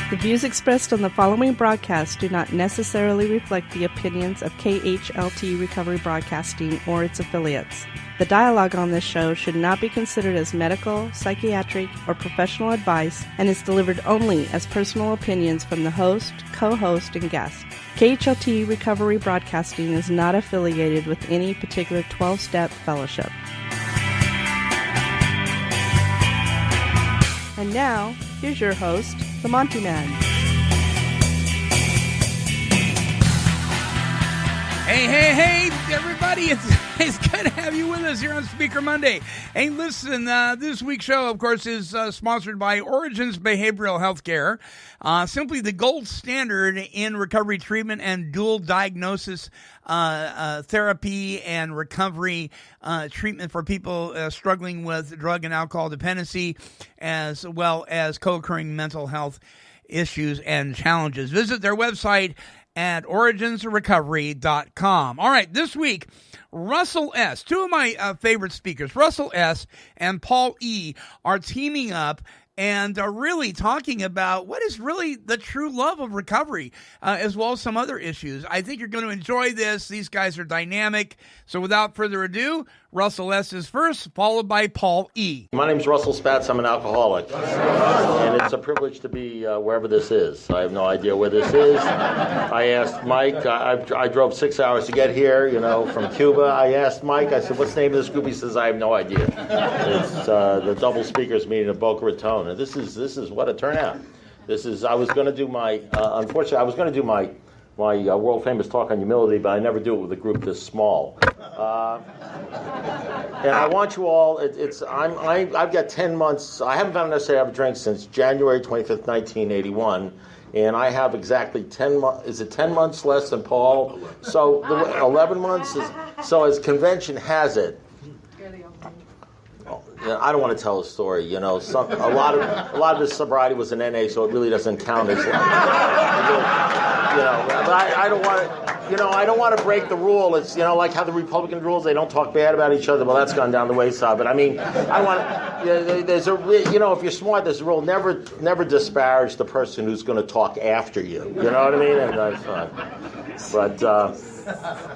The views expressed on the following broadcast do not necessarily reflect the opinions of KHLT Recovery Broadcasting or its affiliates. The dialogue on this show should not be considered as medical, psychiatric, or professional advice and is delivered only as personal opinions from the host, co-host, and guest. KHLT Recovery Broadcasting is not affiliated with any particular 12-step fellowship. And now, here's your host, the Monty Man. Hey, everybody. It's good to have you with us here on Speaker Monday. Hey, listen, this week's show, of course, is sponsored by Origins Behavioral Healthcare, simply the gold standard in recovery treatment and dual diagnosis therapy and recovery treatment for people struggling with drug and alcohol dependency, as well as co-occurring mental health issues and challenges. Visit their website at originsrecovery.com. All right, this week, Russell S., two of my favorite speakers, Russell S. and Paul E., are teaming up and are really talking about what is really the true love of recovery, as well as some other issues. I think you're going to enjoy this. These guys are dynamic. So without further ado, Russell S. is first, followed by Paul E. My name's Russell Spatz. I'm an alcoholic. And it's a privilege to be wherever this is. I have no idea where this is. I asked Mike. I drove 6 hours to get here, from Cuba. I asked Mike. I said, what's the name of this group? He says, I have no idea. It's the Double Speakers meeting at Boca Raton. And this is what a turnout. I was going to do my, unfortunately, I was going to do my world famous talk on humility, but I never do it with a group this small. And I want you all. I've got 10 months. I haven't found necessarily have a drink since January 25th, 1981, and I have exactly 10 months. Is it 10 months less than Paul? So 11 months is. So as convention has it. I don't want to tell a story. A lot of his sobriety was in NA, so it really doesn't count as. But I don't want to. I don't want to break the rule. It's like how the Republican rules, they don't talk bad about each other. Well, that's gone down the wayside. But I mean, I want. There's a. If you're smart, there's a rule. Never disparage the person who's going to talk after you. You know what I mean? And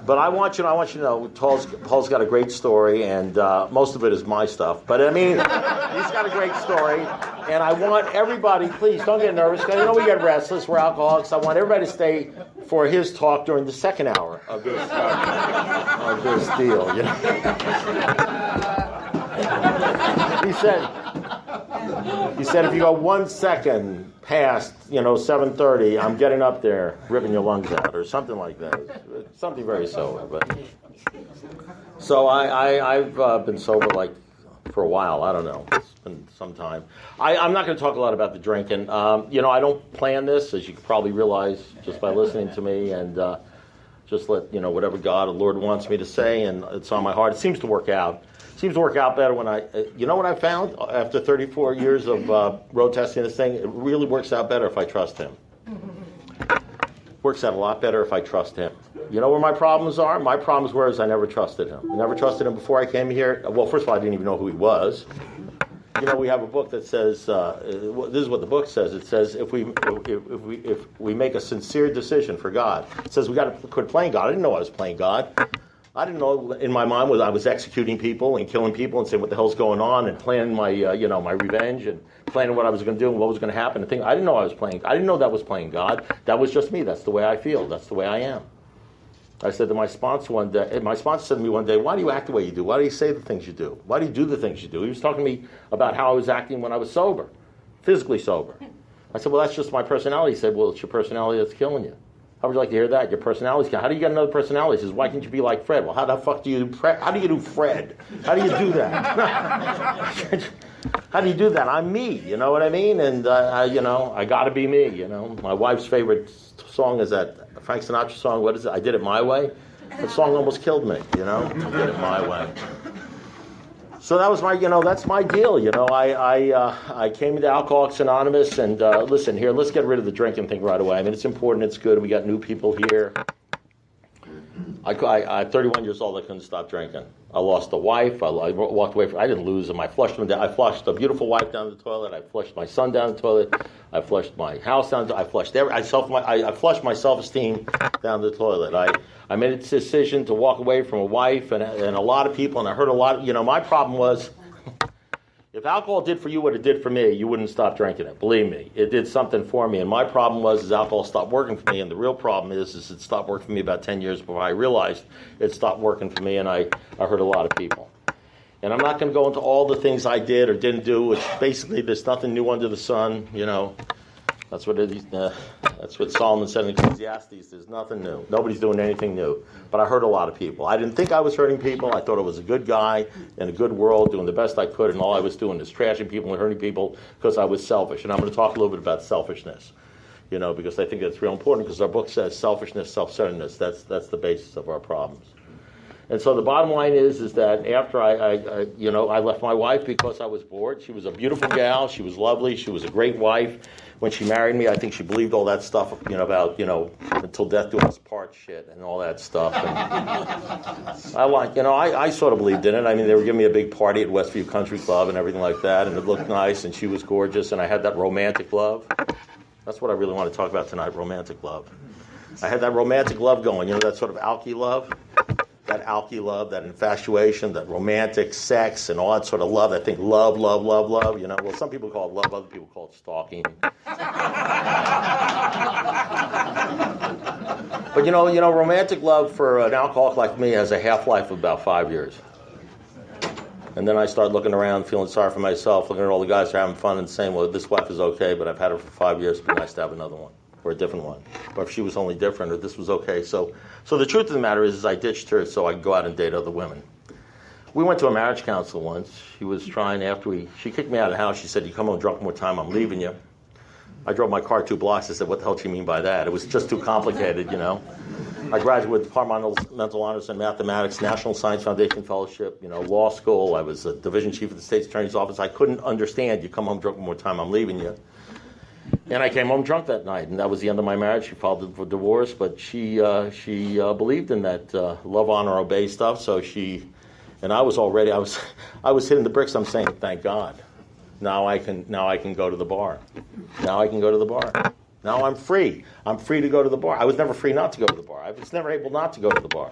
but I want you to know, Paul's got a great story, and most of it is my stuff. But I mean, he's got a great story, and I want everybody, please don't get nervous, because we get restless, we're alcoholics. I want everybody to stay for his talk during the second hour of this deal. He said if you go 1 second past, 7:30, I'm getting up there, ripping your lungs out, or something like that. It's something very sober. But so I've been sober for a while. I don't know. It's been some time. I'm not going to talk a lot about the drinking. I don't plan this, as you can probably realize just by listening to me, and just let whatever God or Lord wants me to say, and it's on my heart. It seems to work out. Seems to work out better when what I found after 34 years of road testing this thing, it really works out better if I trust him. Works out a lot better if I trust him. You know where my problems are? My problems were I never trusted him. I never trusted him before I came here. Well, first of all, I didn't even know who he was. We have a book that says, this is what the book says. It says if we make a sincere decision for God, it says we got to quit playing God. I didn't know I was playing God. I didn't know in my mind I was executing people and killing people and saying what the hell's going on and planning my my revenge and planning what I was going to do and what was going to happen. I didn't know I was playing. I didn't know that was playing God. That was just me. That's the way I feel. That's the way I am. I said to my sponsor one day. My sponsor said to me one day, "Why do you act the way you do? Why do you say the things you do? Why do you do the things you do?" He was talking to me about how I was acting when I was sober, physically sober. I said, "Well, that's just my personality." He said, "Well, it's your personality that's killing you." How would you like to hear that? Your personality's gone. How do you get another personality? He says, why can't you be like Fred? Well, how the fuck do you do Fred? How do you do Fred? How do you do that? How do you do that? I'm me, you know what I mean? And, I got to be me, My wife's favorite song is that Frank Sinatra song, what is it? I Did It My Way. That song almost killed me, I did it my way. So that was my, that's my deal, I came into Alcoholics Anonymous, and listen, here, let's get rid of the drinking thing right away. I mean, it's important, it's good, we got new people here. At 31 years old, I couldn't stop drinking. I lost a wife. I walked away from. I didn't lose them. I flushed them down. I flushed a beautiful wife down the toilet. I flushed my son down the toilet. I flushed my house down. I flushed I flushed my self-esteem down the toilet. I made a decision to walk away from a wife and a lot of people, and I heard a lot. My problem was, if alcohol did for you what it did for me, you wouldn't stop drinking it. Believe me, it did something for me. And my problem was alcohol stopped working for me. And the real problem is it stopped working for me about 10 years before I realized it stopped working for me. And I hurt a lot of people. And I'm not going to go into all the things I did or didn't do, which basically there's nothing new under the sun. That's what Solomon said in Ecclesiastes. There's nothing new. Nobody's doing anything new. But I hurt a lot of people. I didn't think I was hurting people. I thought I was a good guy in a good world, doing the best I could, and all I was doing is trashing people and hurting people because I was selfish. And I'm going to talk a little bit about selfishness, because I think that's real important, because our book says selfishness, self-centeredness. That's the basis of our problems. And so the bottom line is that after I left my wife because I was bored. She was a beautiful gal. She was lovely. She was a great wife. When she married me, I think she believed all that stuff, about, until death do us part shit and all that stuff. And I sort of believed in it. I mean, they were giving me a big party at Westview Country Club and everything like that, and it looked nice, and she was gorgeous, and I had that romantic love. That's what I really want to talk about tonight, romantic love. I had that romantic love going, that sort of alky love. That alky love, that infatuation, that romantic sex, and all that sort of love. I think love. Well, some people call it love, other people call it stalking. But romantic love for an alcoholic like me has a half-life of about 5 years. And then I start looking around, feeling sorry for myself, looking at all the guys who are having fun and saying, well, this wife is okay, but I've had her for 5 years. It'd be nice to have another one, or a different one. Or if she was only different, or this was okay. So the truth of the matter is I ditched her so I could go out and date other women. We went to a marriage counselor once. She was trying, she kicked me out of the house. She said, you come home drunk one more time, I'm leaving you. I drove my car 2 blocks. I said, what the hell do you mean by that? It was just too complicated, I graduated with departmental honors in mathematics, National Science Foundation Fellowship, law school. I was a division chief of the state's attorney's office. I couldn't understand, you come home drunk one more time, I'm leaving you. And I came home drunk that night, and that was the end of my marriage. She filed for divorce, but she believed in that love, honor, obey stuff. So I was hitting the bricks. I'm saying, thank God. Now I can go to the bar. Now I can go to the bar. Now I'm free. I'm free to go to the bar. I was never free not to go to the bar. I was never able not to go to the bar.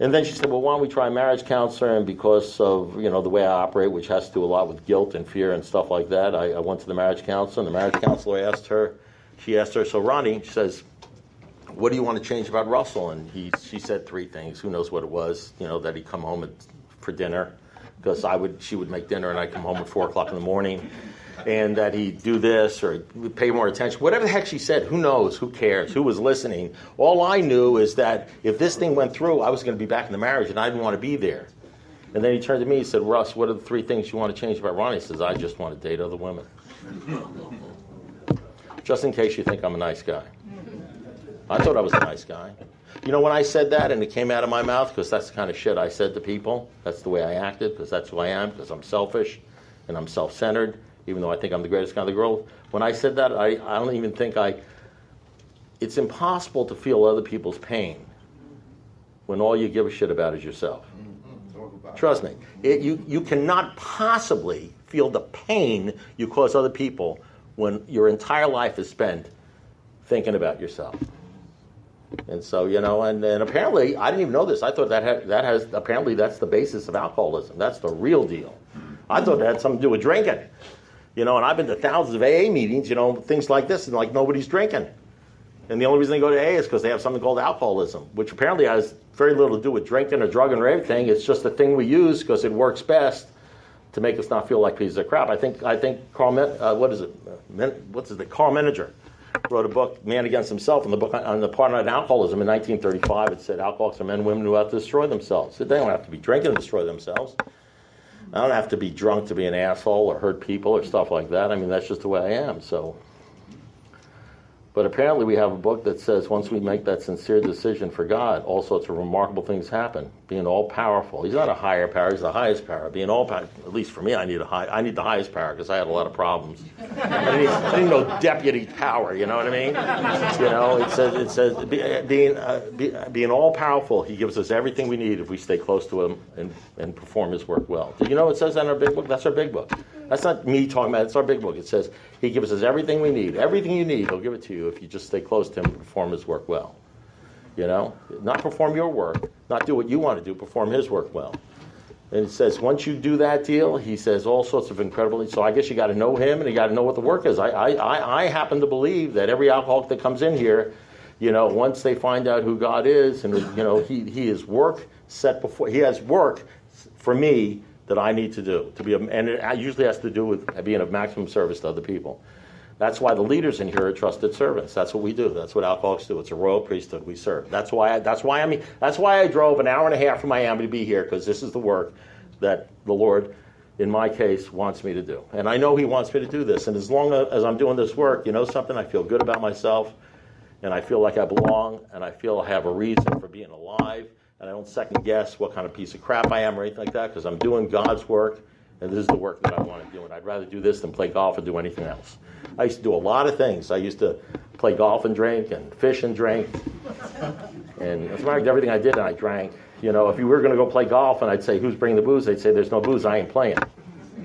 And then she said, well, why don't we try a marriage counselor? And because of, the way I operate, which has to do a lot with guilt and fear and stuff like that, I went to the marriage counselor, and the marriage counselor asked her, so Ronnie, she says, what do you want to change about Russell? And she said 3 things. Who knows what it was, that he'd come home for dinner, because she would make dinner and I'd come home at 4 o'clock in the morning. And that he'd do this or pay more attention. Whatever the heck she said, who knows? Who cares? Who was listening? All I knew is that if this thing went through, I was going to be back in the marriage, and I didn't want to be there. And then he turned to me and said, Russ, what are the 3 things you want to change about Ronnie? He says, I just want to date other women. Just in case you think I'm a nice guy. I thought I was a nice guy. When I said that and it came out of my mouth, because that's the kind of shit I said to people, that's the way I acted, because that's who I am, because I'm selfish and I'm self-centered, even though I think I'm the greatest guy in the world. When I said that, I don't even think it's impossible to feel other people's pain when all you give a shit about is yourself. Trust me. You cannot possibly feel the pain you cause other people when your entire life is spent thinking about yourself. And so, and apparently, I didn't even know this. I thought apparently that's the basis of alcoholism. That's the real deal. I thought that had something to do with drinking. And I've been to thousands of AA meetings, things like this, and nobody's drinking. And the only reason they go to AA is because they have something called alcoholism, which apparently has very little to do with drinking or drugging or anything. It's just a thing we use because it works best to make us not feel like pieces of crap. I think Carl Menninger wrote a book, Man Against Himself, and the book on the part on alcoholism in 1935. It said alcoholics are men and women who have to destroy themselves. They don't have to be drinking to destroy themselves. I don't have to be drunk to be an asshole or hurt people or stuff like that. I mean, that's just the way I am. So, But apparently we have a book that says once we make that sincere decision for God, all sorts of remarkable things happen. Being all-powerful. He's not a higher power, he's the highest power. Being all-powerful, at least for me, I need the highest power because I had a lot of problems. I didn't know deputy power, you know what I mean? You know, it says being all-powerful, he gives us everything we need if we stay close to him and perform his work well. Did you know it says that in our big book? That's our big book. That's not me talking about it, it's our big book. It says he gives us everything we need. Everything you need, he'll give it to you if you just stay close to him and perform his work well. You know? Not perform your work, not do what you want to do, perform his work well. And it says once you do that deal, he says all sorts of incredible, so I guess you got to know him and you got to know what the work is. I happen to believe that every alcoholic that comes in here, you know, once they find out who God is and, you know, he has work set before, he has work for me that I need to do, and it usually has to do with being of maximum service to other people. That's why the leaders in here are trusted servants. That's what we do. That's what alcoholics do. It's a royal priesthood we serve. That's why I drove an hour and a half from Miami to be here, because this is the work that the Lord, in my case, wants me to do. And I know he wants me to do this. And as long as I'm doing this work, you know something, I feel good about myself, and I feel like I belong, and I feel I have a reason for being alive, and I don't second guess what kind of piece of crap I am or anything like that, because I'm doing God's work, and this is the work that I want to do. And I'd rather do this than play golf or do anything else. I used to do a lot of things. I used to play golf and drink and fish and drink. And as a matter of fact, everything I did, I drank. You know, if you were going to go play golf and I'd say, who's bringing the booze? They'd say, there's no booze, I ain't playing.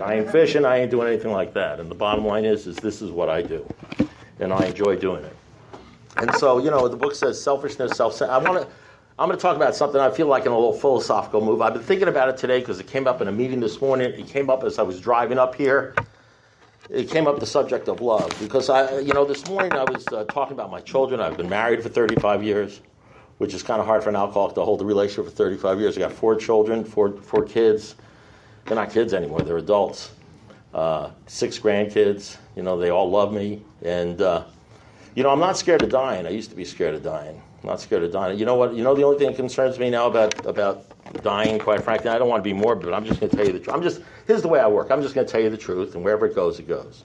I ain't fishing, I ain't doing anything like that. And the bottom line is this is what I do. And I enjoy doing it. And so, you know, the book says selfishness, I'm going to talk about something I feel like in a little philosophical move. I've been thinking about it today because it came up in a meeting this morning. It came up as I was driving up here. It came up the subject of love because this morning I was talking about my children. I've been married for 35 years, which is kind of hard for an alcoholic to hold a relationship for 35 years. I got 4 children, four kids. They're not kids anymore; they're adults. 6 grandkids. You know, they all love me, and I'm not scared of dying. I used to be scared of dying. I'm not scared of dying. You know what? You know the only thing that concerns me now about dying, quite frankly, I don't want to be morbid, but I'm just going to tell you the truth. Here's the way I work. I'm just going to tell you the truth, and wherever it goes, it goes.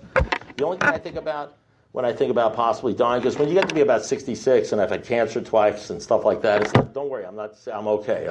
The only thing I think about when I think about possibly dying, because when you get to be about 66, and I've had cancer twice and stuff like that, it's like, don't worry, I'm okay?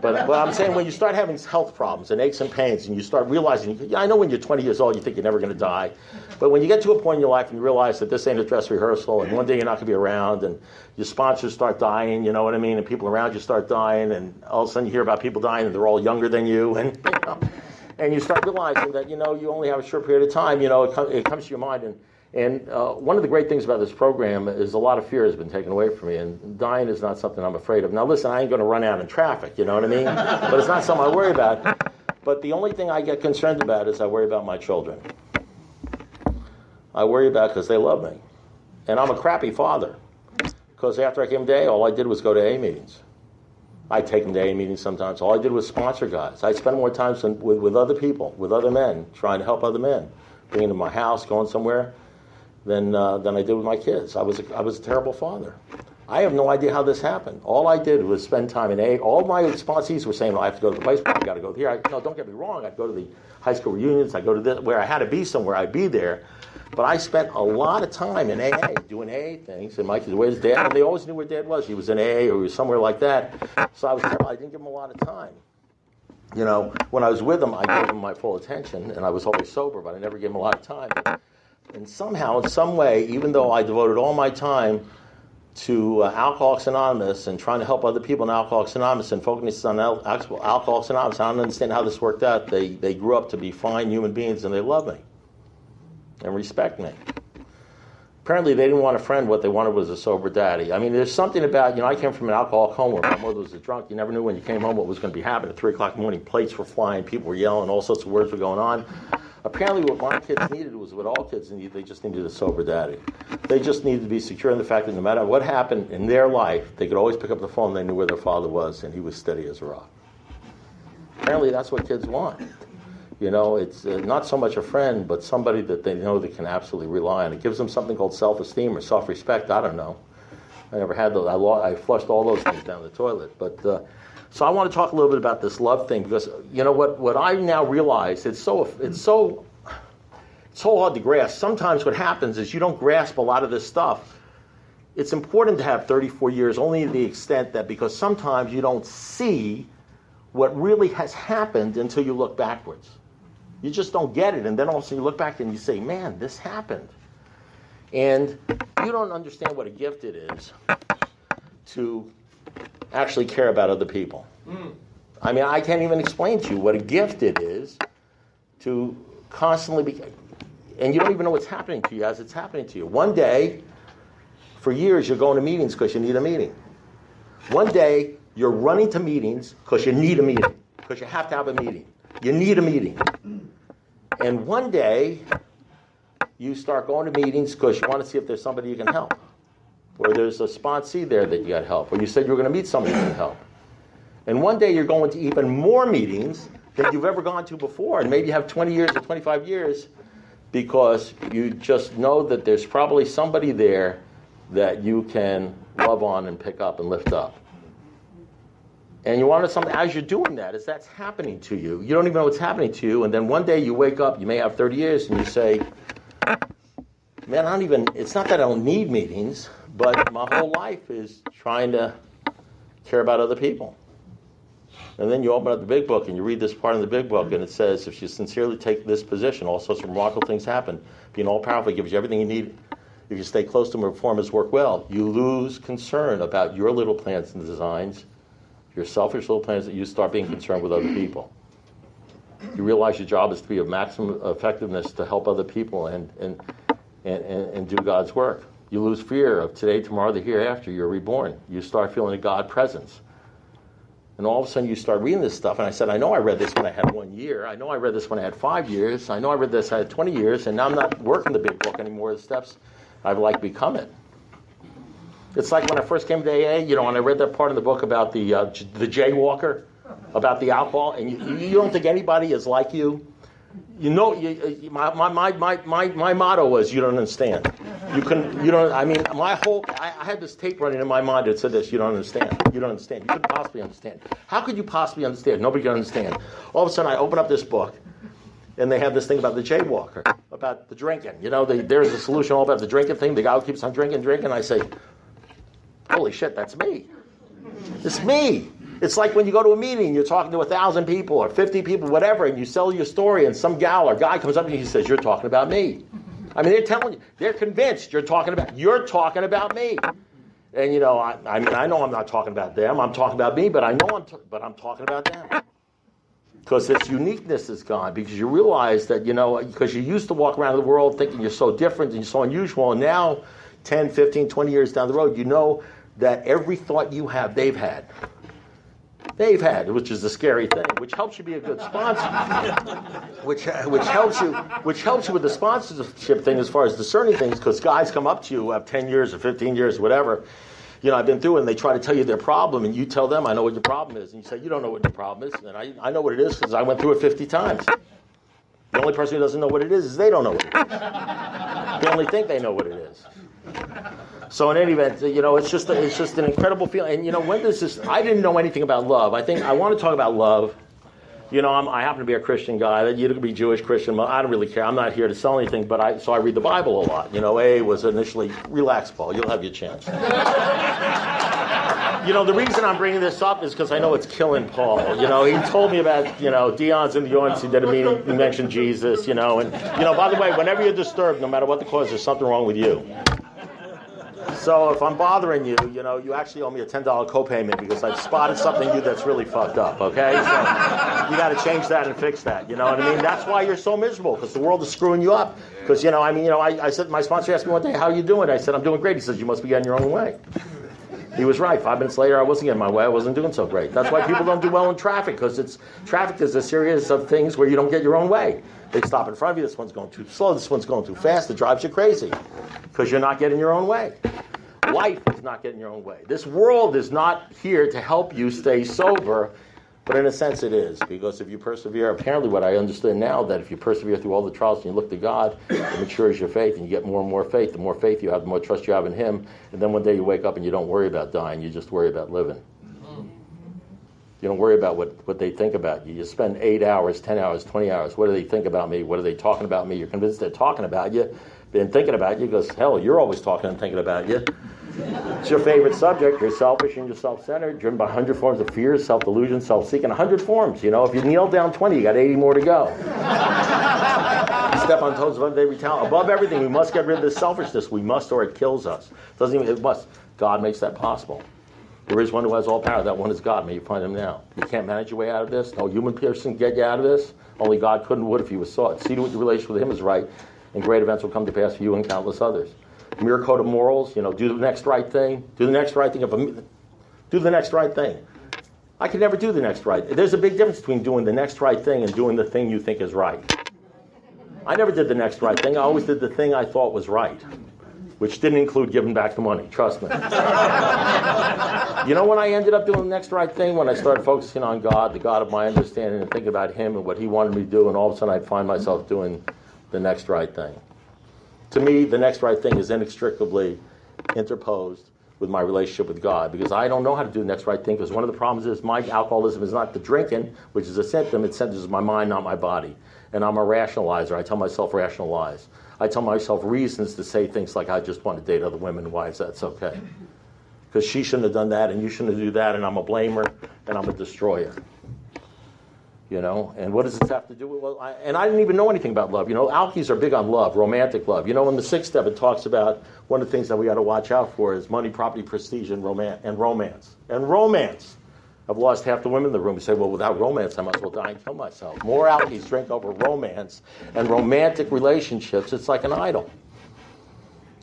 But I'm saying when you start having health problems and aches and pains, and you start realizing, I know when you're 20 years old, you think you're never going to die, but when you get to a point in your life and you realize that this ain't a dress rehearsal, and one day you're not going to be around, and your sponsors start dying, you know what I mean, and people around you start dying, and all of a sudden you hear about people dying, and they're all younger than you, and you start realizing that, you only have a short period of time, it comes to your mind, and one of the great things about this program is a lot of fear has been taken away from me, and dying is not something I'm afraid of. Now, listen, I ain't going to run out in traffic, you know what I mean? But it's not something I worry about. But the only thing I get concerned about is I worry about my children. I worry about because they love me. And I'm a crappy father, because after I came to AA, all I did was go to AA meetings. I'd take them to AA meetings sometimes. All I did was sponsor guys. I'd spend more time with other people, with other men, trying to help other men, bringing them to my house, going somewhere, than I did with my kids. I was a terrible father. I have no idea how this happened. All I did was spend time in AA. All my sponsees were saying, I have to go to the baseball, I got to go here. No, don't get me wrong. I'd go to the high school reunions. I'd go to this, where I had to be somewhere, I'd be there. But I spent a lot of time in AA, doing AA things. And my kids, where's Dad? And they always knew where Dad was. He was in AA or he was somewhere like that. So I was terrible. I didn't give him a lot of time. When I was with him, I gave him my full attention, and I was always sober, but I never gave him a lot of time. And somehow, in some way, even though I devoted all my time to Alcoholics Anonymous and trying to help other people in Alcoholics Anonymous and focusing on Alcoholics Anonymous, I don't understand how this worked out. They grew up to be fine human beings, and they love me and respect me. Apparently, they didn't want a friend. What they wanted was a sober daddy. I mean, there's something about, I came from an alcoholic home where my mother was a drunk. You never knew when you came home what was going to be happening. At 3 o'clock in the morning, plates were flying, people were yelling, all sorts of words were going on. Apparently what my kids needed was what all kids need. They just needed a sober daddy. They just needed to be secure in the fact that no matter what happened in their life, they could always pick up the phone. They knew where their father was, and he was steady as a rock. Apparently that's what kids want. It's not so much a friend, but somebody that they know they can absolutely rely on. It gives them something called self-esteem or self-respect. I don't know. I never had those. I flushed all those things down the toilet. But so I want to talk a little bit about this love thing, because what I now realize, it's so It's so hard to grasp. Sometimes what happens is you don't grasp a lot of this stuff. It's important to have 34 years only to the extent that because sometimes you don't see what really has happened until you look backwards. You just don't get it. And then all of a sudden you look back and you say, man, this happened. And you don't understand what a gift it is to actually care about other people. I mean, I can't even explain to you what a gift it is to constantly be, and you don't even know what's happening to you as it's happening to you. One day, for years, you're going to meetings because you need a meeting. One day, you're running to meetings because you need a meeting, because you have to have a meeting. You need a meeting. And one day, you start going to meetings because you want to see if there's somebody you can help. Or there's a sponsee there that you got help. Or you said you were going to meet somebody who can help. And one day, you're going to even more meetings than you've ever gone to before. And maybe you have 20 years or 25 years because you just know that there's probably somebody there that you can love on and pick up and lift up. And you want to something as you're doing that, as that's happening to you, you don't even know what's happening to you, and then one day you wake up, you may have 30 years, and you say, man, it's not that I don't need meetings, but my whole life is trying to care about other people. And then you open up the big book and you read this part in the big book, and it says, if you sincerely take this position, all sorts of remarkable things happen. Being all-powerful gives you everything you need. If you stay close to him and perform his work well, you lose concern about your little plans and designs, your selfish little plans, that you start being concerned with other people. You realize your job is to be of maximum effectiveness to help other people and do God's work. You lose fear of today, tomorrow, the hereafter. You're reborn. You start feeling a God presence. And all of a sudden you start reading this stuff, and I said, I know I read this when I had 1 year. I know I read this when I had 5 years. I know I read this when I had 20 years, and now I'm not working the big book anymore. The steps I've become it. It's like when I first came to AA, when I read that part in the book about the jaywalker, about the alcohol, and you don't think anybody is like you. My motto was, you don't understand. I had this tape running in my mind that said this, you don't understand. You don't understand. You couldn't possibly understand. How could you possibly understand? Nobody can understand. All of a sudden I open up this book, and they have this thing about the jaywalker, about the drinking. There's a solution all about the drinking thing. The guy who keeps on drinking. I say, holy shit, that's me. It's me. It's like when you go to a meeting, you're talking to 1,000 people or 50 people, whatever, and you sell your story, and some gal or guy comes up to you and he says, you're talking about me. I mean, they're telling you, they're convinced you're talking about me. And, I know I'm not talking about them. I'm talking about me, but I know I'm talking about them. Because its uniqueness is gone, because you realize that, because you used to walk around the world thinking you're so different and you're so unusual, and now 10, 15, 20 years down the road, you know that every thought you have, they've had. Which is a scary thing, which helps you be a good sponsor, which helps you with the sponsorship thing as far as discerning things, because guys come up to you who have 10 years or 15 years, whatever. I've been through it, and they try to tell you their problem, and you tell them, I know what your problem is. And you say, you don't know what your problem is. And I know what it is because I went through it 50 times. The only person who doesn't know what it is they don't know what it is. They only think they know what it is. So in any event, it's just an incredible feeling. And, when does this, I didn't know anything about love. I want to talk about love. I happen to be a Christian guy. You could be Jewish, Christian. I don't really care. I'm not here to sell anything, so I read the Bible a lot. A was initially, relax, Paul. You'll have your chance. The reason I'm bringing this up is because I know it's killing Paul. He told me about, Dion's in the audience. He did a meeting. He mentioned Jesus, And, by the way, whenever you're disturbed, no matter what the cause, there's something wrong with you. So if I'm bothering you, you actually owe me a $10 copayment because I've spotted something in you that's really fucked up, okay? So you got to change that and fix that, you know what I mean? That's why you're so miserable, because the world is screwing you up. Because, I said, my sponsor asked me one day, how are you doing? I said, I'm doing great. He says, you must be getting your own way. He was right. 5 minutes later, I wasn't getting my way. I wasn't doing so great. That's why people don't do well in traffic, because traffic is a series of things where you don't get your own way. They stop in front of you. This one's going too slow. This one's going too fast. It drives you crazy because you're not getting your own way. Life is not getting your own way. This world is not here to help you stay sober, but in a sense it is, because if you persevere, apparently what I understand now, that if you persevere through all the trials and you look to God, it matures your faith and you get more and more faith. The more faith you have, the more trust you have in Him, and then one day you wake up and you don't worry about dying, you just worry about living. You don't worry about what they think about you. You spend 8 hours, 10 hours, 20 hours. What do they think about me? What are they talking about me? You're convinced they're talking about you. Been thinking about you. Goes, hell, you're always talking and thinking about you. It's your favorite subject. You're selfish and you're self-centered, driven by 100 forms of fear, self-delusion, self-seeking. 100 forms. If you nail down 20, you got 80 more to go. Step on toes of every talent. Above everything, we must get rid of this selfishness. We must, or it kills us. It must. God makes that possible. There is one who has all power. That one is God. May you find him now. You can't manage your way out of this. No human person can get you out of this. Only God could and would if he was sought. See to what your relationship with him is right, and great events will come to pass for you and countless others. Mere code of morals, do the next right thing. Do the next right thing. Do the next right thing. I could never do the next right. There's a big difference between doing the next right thing and doing the thing you think is right. I never did the next right thing. I always did the thing I thought was right, which didn't include giving back the money. Trust me. When I ended up doing the next right thing? When I started focusing on God, the God of my understanding, and thinking about him and what he wanted me to do, and all of a sudden I'd find myself doing the next right thing. To me, the next right thing is inextricably interposed with my relationship with God, because I don't know how to do the next right thing, because one of the problems is my alcoholism is not the drinking, which is a symptom. It centers my mind, not my body. And I'm a rationalizer. I tell myself rational lies. I tell myself reasons to say things like, I just want to date other women. Why is that okay? Because she shouldn't have done that, and you shouldn't do that, and I'm a blamer, and I'm a destroyer. And what does this have to do with? Well, I didn't even know anything about love. Alkies are big on love, romantic love. In the 6th step, it talks about one of the things that we got to watch out for is money, property, prestige, and romance. And romance. I've lost half the women in the room who say, well, without romance, I might as well die and kill myself. More alkies drink over romance and romantic relationships. It's like an idol.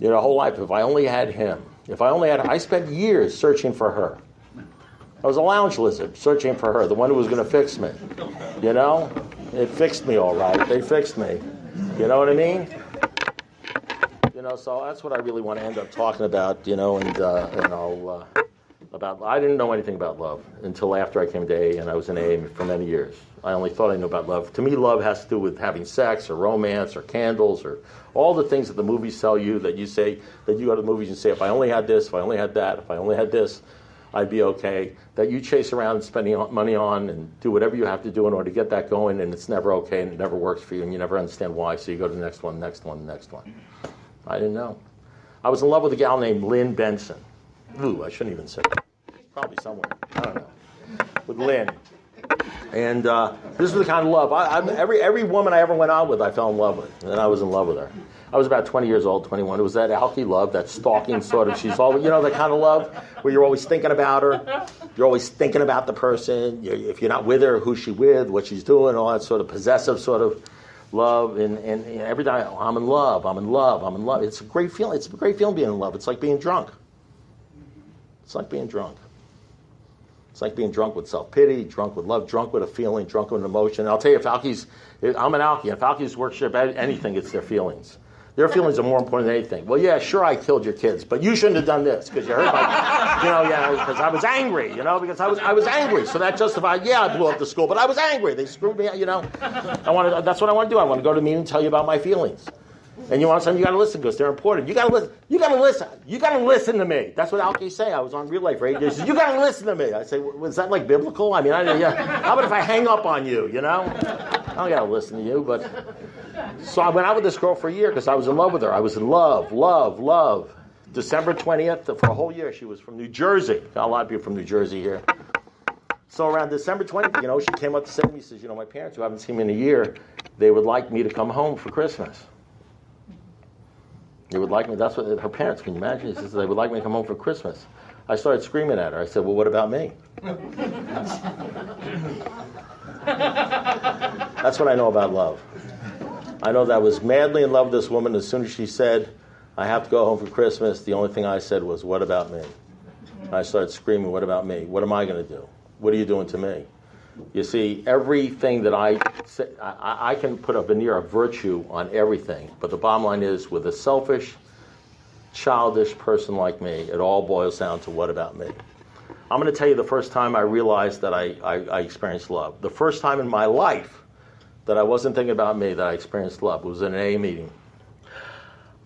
Whole life, if I only had him. I spent years searching for her. I was a lounge lizard searching for her, the one who was going to fix me. It fixed me all right. They fixed me. You know what I mean? So that's what I really want to end up talking about, about. I didn't know anything about love until after I came to AA, and I was in AA for many years. I only thought I knew about love. To me, love has to do with having sex or romance or candles or all the things that the movies tell you, that you say, that you go to the movies and say, if I only had this, if I only had that, if I only had this, I'd be okay. That you chase around and spending money on and do whatever you have to do in order to get that going, and it's never okay and it never works for you and you never understand why, so you go to the next one, next one, next one. I didn't know. I was in love with a gal named Lynn Benson. Ooh, I shouldn't even say that. Probably somewhere. I don't know. With Lynn. And this was the kind of love. Every woman I ever went out with, I fell in love with. And I was in love with her. I was about 20 years old, 21. It was that alky love, that stalking sort of, she's always, that kind of love where you're always thinking about her. You're always thinking about the person. If you're not with her, who's she with, what she's doing, all that sort of possessive sort of love. And every time, I'm in love, I'm in love, I'm in love. It's a great feeling. It's a great feeling being in love. It's like being drunk. It's like being drunk. It's like being drunk with self-pity, drunk with love, drunk with a feeling, drunk with an emotion. And I'll tell you, I'm an alky. If alkies worship anything, it's their feelings. Their feelings are more important than anything. Well, yeah, sure, I killed your kids, but you shouldn't have done this because you hurt my, because I was angry, because I was angry. So that justified, I blew up the school, but I was angry. They screwed me, That's what I want to do. I want to go to a meeting and tell you about my feelings. And you want something, you got to listen because they're important. You got to listen. You got to listen. You got to listen to me. That's what alkies say. I was on Real Life for 8 years. He says, you got to listen to me. I say, was that like biblical? I mean, how about if I hang up on you? I don't got to listen to you. But so I went out with this girl for a year because I was in love with her. I was in love. December 20th, for a whole year, she was from New Jersey. Got a lot of people from New Jersey here. So around December 20th, she came up to say to me, she says, my parents, who haven't seen me in a year, they would like me to come home for Christmas. They would like me, that's what her parents, can you imagine? She says, they would like me to come home for Christmas. I started screaming at her. I said, well, what about me? That's what I know about love. I know that I was madly in love with this woman. As soon as she said, I have to go home for Christmas, the only thing I said was, what about me? And I started screaming, what about me? What am I going to do? What are you doing to me? You see, everything that I say, I can put a veneer of virtue on everything, but the bottom line is, with a selfish, childish person like me, it all boils down to what about me? I'm going to tell you the first time I realized that I experienced love. The first time in my life that I wasn't thinking about me, that I experienced love, was in an AA meeting.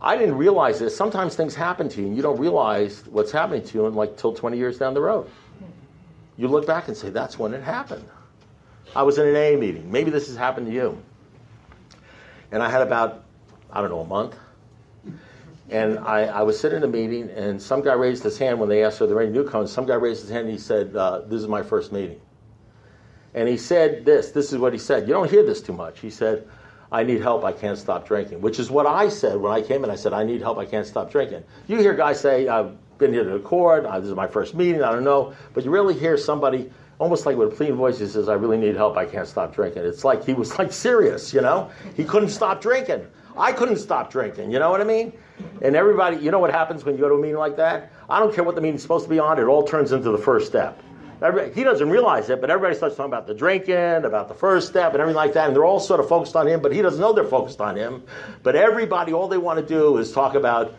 I didn't realize this. Sometimes things happen to you and you don't realize what's happening to you till 20 years down the road. you look back and say, that's when it happened. I was in an AA meeting. Maybe this has happened to you. And I had about, a month. And I was sitting in a meeting, and some guy raised his hand when they asked, are there any newcomers? Some guy raised his hand, and he said, this is my first meeting. And he said this is what he said. You don't hear this too much. He said, I need help, I can't stop drinking, which is what I said when I came in. I said, I need help, I can't stop drinking. You hear guys say, I've been here to the court, this is my first meeting, I don't know. But you really hear somebody, almost like with a pleading voice, he says, I really need help, I can't stop drinking. It's like he was like serious, you know? He couldn't stop drinking. I couldn't stop drinking, you know what I mean? And everybody, you know what happens when you go to a meeting like that? I don't care what the meeting's supposed to be on, it all turns into the first step. He doesn't realize it, but everybody starts talking about the drinking, about the first step, and everything like that, and they're all sort of focused on him, but he doesn't know they're focused on him. But everybody, all they want to do is talk about,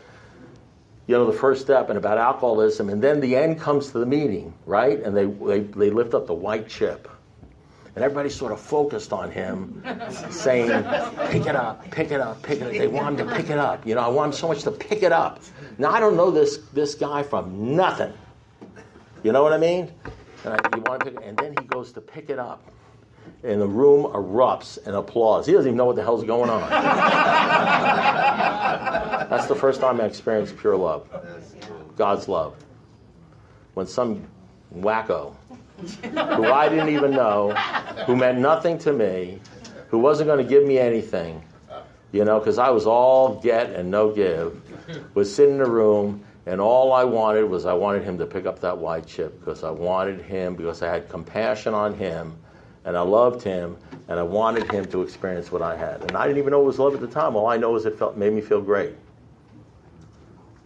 the first step and about alcoholism, and then the end comes to the meeting, right? And they lift up the white chip. And everybody's sort of focused on him, saying, pick it up, pick it up, pick it up. They want him to pick it up. I want him so much to pick it up. Now, I don't know this guy from nothing. You know what I mean? And then he goes to pick it up, and the room erupts in applause. He doesn't even know what the hell's going on. That's the first time I experienced pure love, God's love. When some wacko, who I didn't even know, who meant nothing to me, who wasn't going to give me anything, because I was all get and no give, was sitting in a room. And all I wanted him to pick up that white chip because I had compassion on him, and I loved him, and I wanted him to experience what I had. And I didn't even know it was love at the time. All I know is it made me feel great.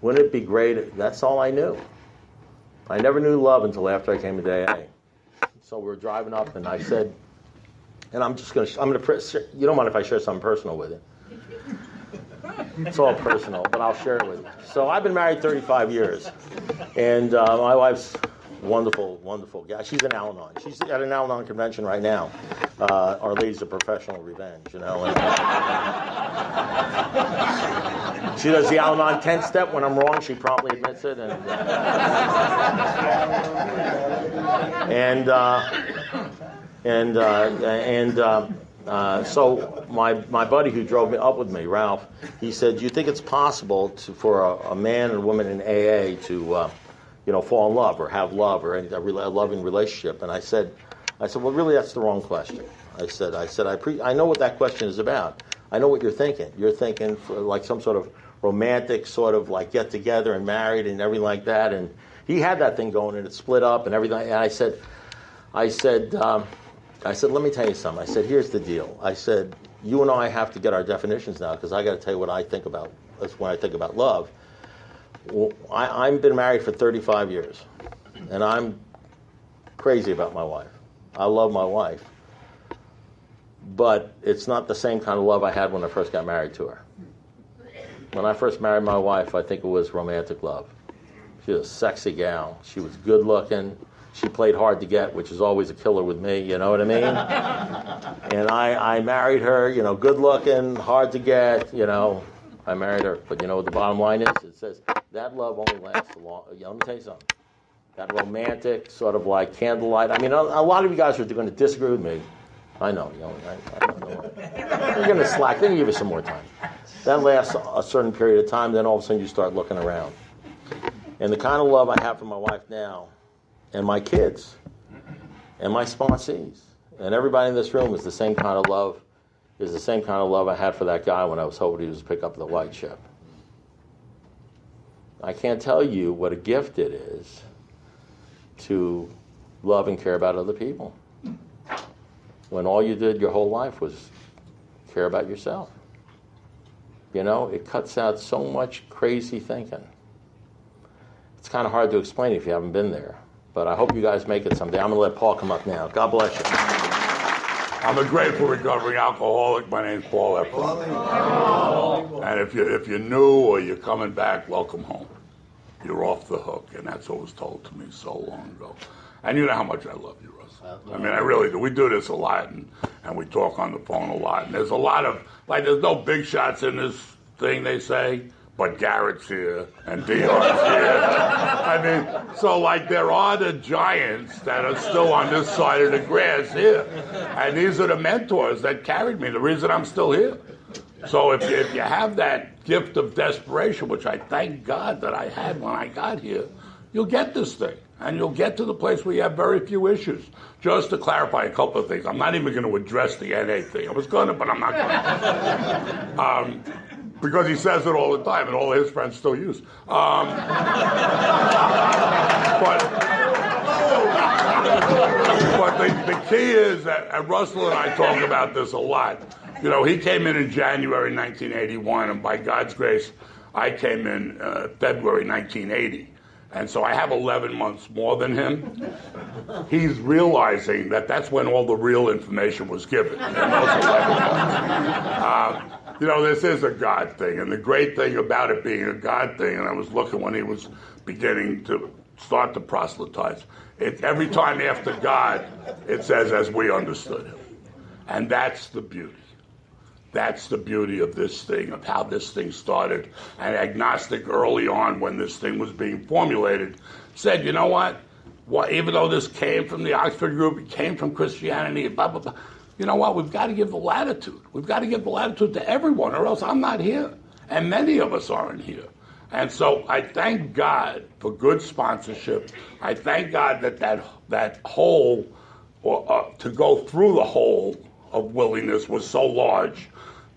Wouldn't it be great? That's all I knew. I never knew love until after I came to AA. So we were driving up, and I said, and I'm going to, you don't mind if I share something personal with you? It's all personal, but I'll share it with you. So I've been married 35 years, and my wife's wonderful, wonderful gal. She's an Al-anon. She's at an Al-anon convention right now. Our Ladies of Professional Revenge, And she does the Al-anon 10-step. When I'm wrong, she promptly admits it. So my buddy who drove me up with me, Ralph, he said, "Do you think it's possible for a man and a woman in AA to, fall in love or have love or a loving relationship?" And I said, "Well, really, that's the wrong question." I know what that question is about. I know what you're thinking. You're thinking for like some sort of romantic sort of like get together and married and everything like that. And he had that thing going and it split up and everything. And I said, let me tell you something. I said, here's the deal. I said, you and I have to get our definitions now because I got to tell you what I think about. That's when I think about love. Well, I've been married for 35 years, and I'm crazy about my wife. I love my wife, but it's not the same kind of love I had when I first got married to her. When I first married my wife, I think it was romantic love. She was a sexy gal. She was good looking. She played hard to get, which is always a killer with me, you know what I mean? And I married her, good looking, hard to get, I married her. But you know what the bottom line is? It says that love only lasts a long, let me tell you something. That romantic, sort of like candlelight. I mean, a lot of you guys are going to disagree with me. I know, I know. You're going to slack. They're going to give you some more time. That lasts a certain period of time, then all of a sudden you start looking around. And the kind of love I have for my wife now, and my kids, and my sponsees, and everybody in this room is the same kind of love, I had for that guy when I was hoping he was to pick up the white chip. I can't tell you what a gift it is to love and care about other people when all you did your whole life was care about yourself. It cuts out so much crazy thinking. It's kind of hard to explain if you haven't been there. But I hope you guys make it someday. I'm going to let Paul come up now. God bless you. I'm a grateful recovering alcoholic. My name's Paul Efron. And if you're new or you're coming back, welcome home. You're off the hook, and that's what was told to me so long ago. And you know how much I love you, Russ. I mean, I really do. We do this a lot, and we talk on the phone a lot. And there's a lot of, there's no big shots in this thing, they say. But Garrett's here, and Dion's here. I mean, so like there are the giants that are still on this side of the grass here. And these are the mentors that carried me, the reason I'm still here. So if you have that gift of desperation, which I thank God that I had when I got here, you'll get this thing. And you'll get to the place where you have very few issues. Just to clarify a couple of things, I'm not even going to address the NA thing. I was going to, but I'm not going to. Because he says it all the time, and all his friends still use. But the key is that, and Russell and I talk about this a lot. You know, he came in January 1981, and by God's grace, I came in February 1980. And so I have 11 months more than him. He's realizing that that's when all the real information was given. In those 11 months. You know, this is a God thing, and the great thing about it being a God thing, and I was looking when he was beginning to start to proselytize, every time after God, it says, as we understood him. And that's the beauty. That's the beauty of this thing, of how this thing started. And agnostic early on, when this thing was being formulated, said, you know what? Even though this came from the Oxford group, it came from Christianity, blah, blah, blah. You know what? We've got to give the latitude. We've got to give the latitude to everyone, or else I'm not here. And many of us aren't here. And so I thank God for good sponsorship. I thank God that hole, to go through the hole of willingness was so large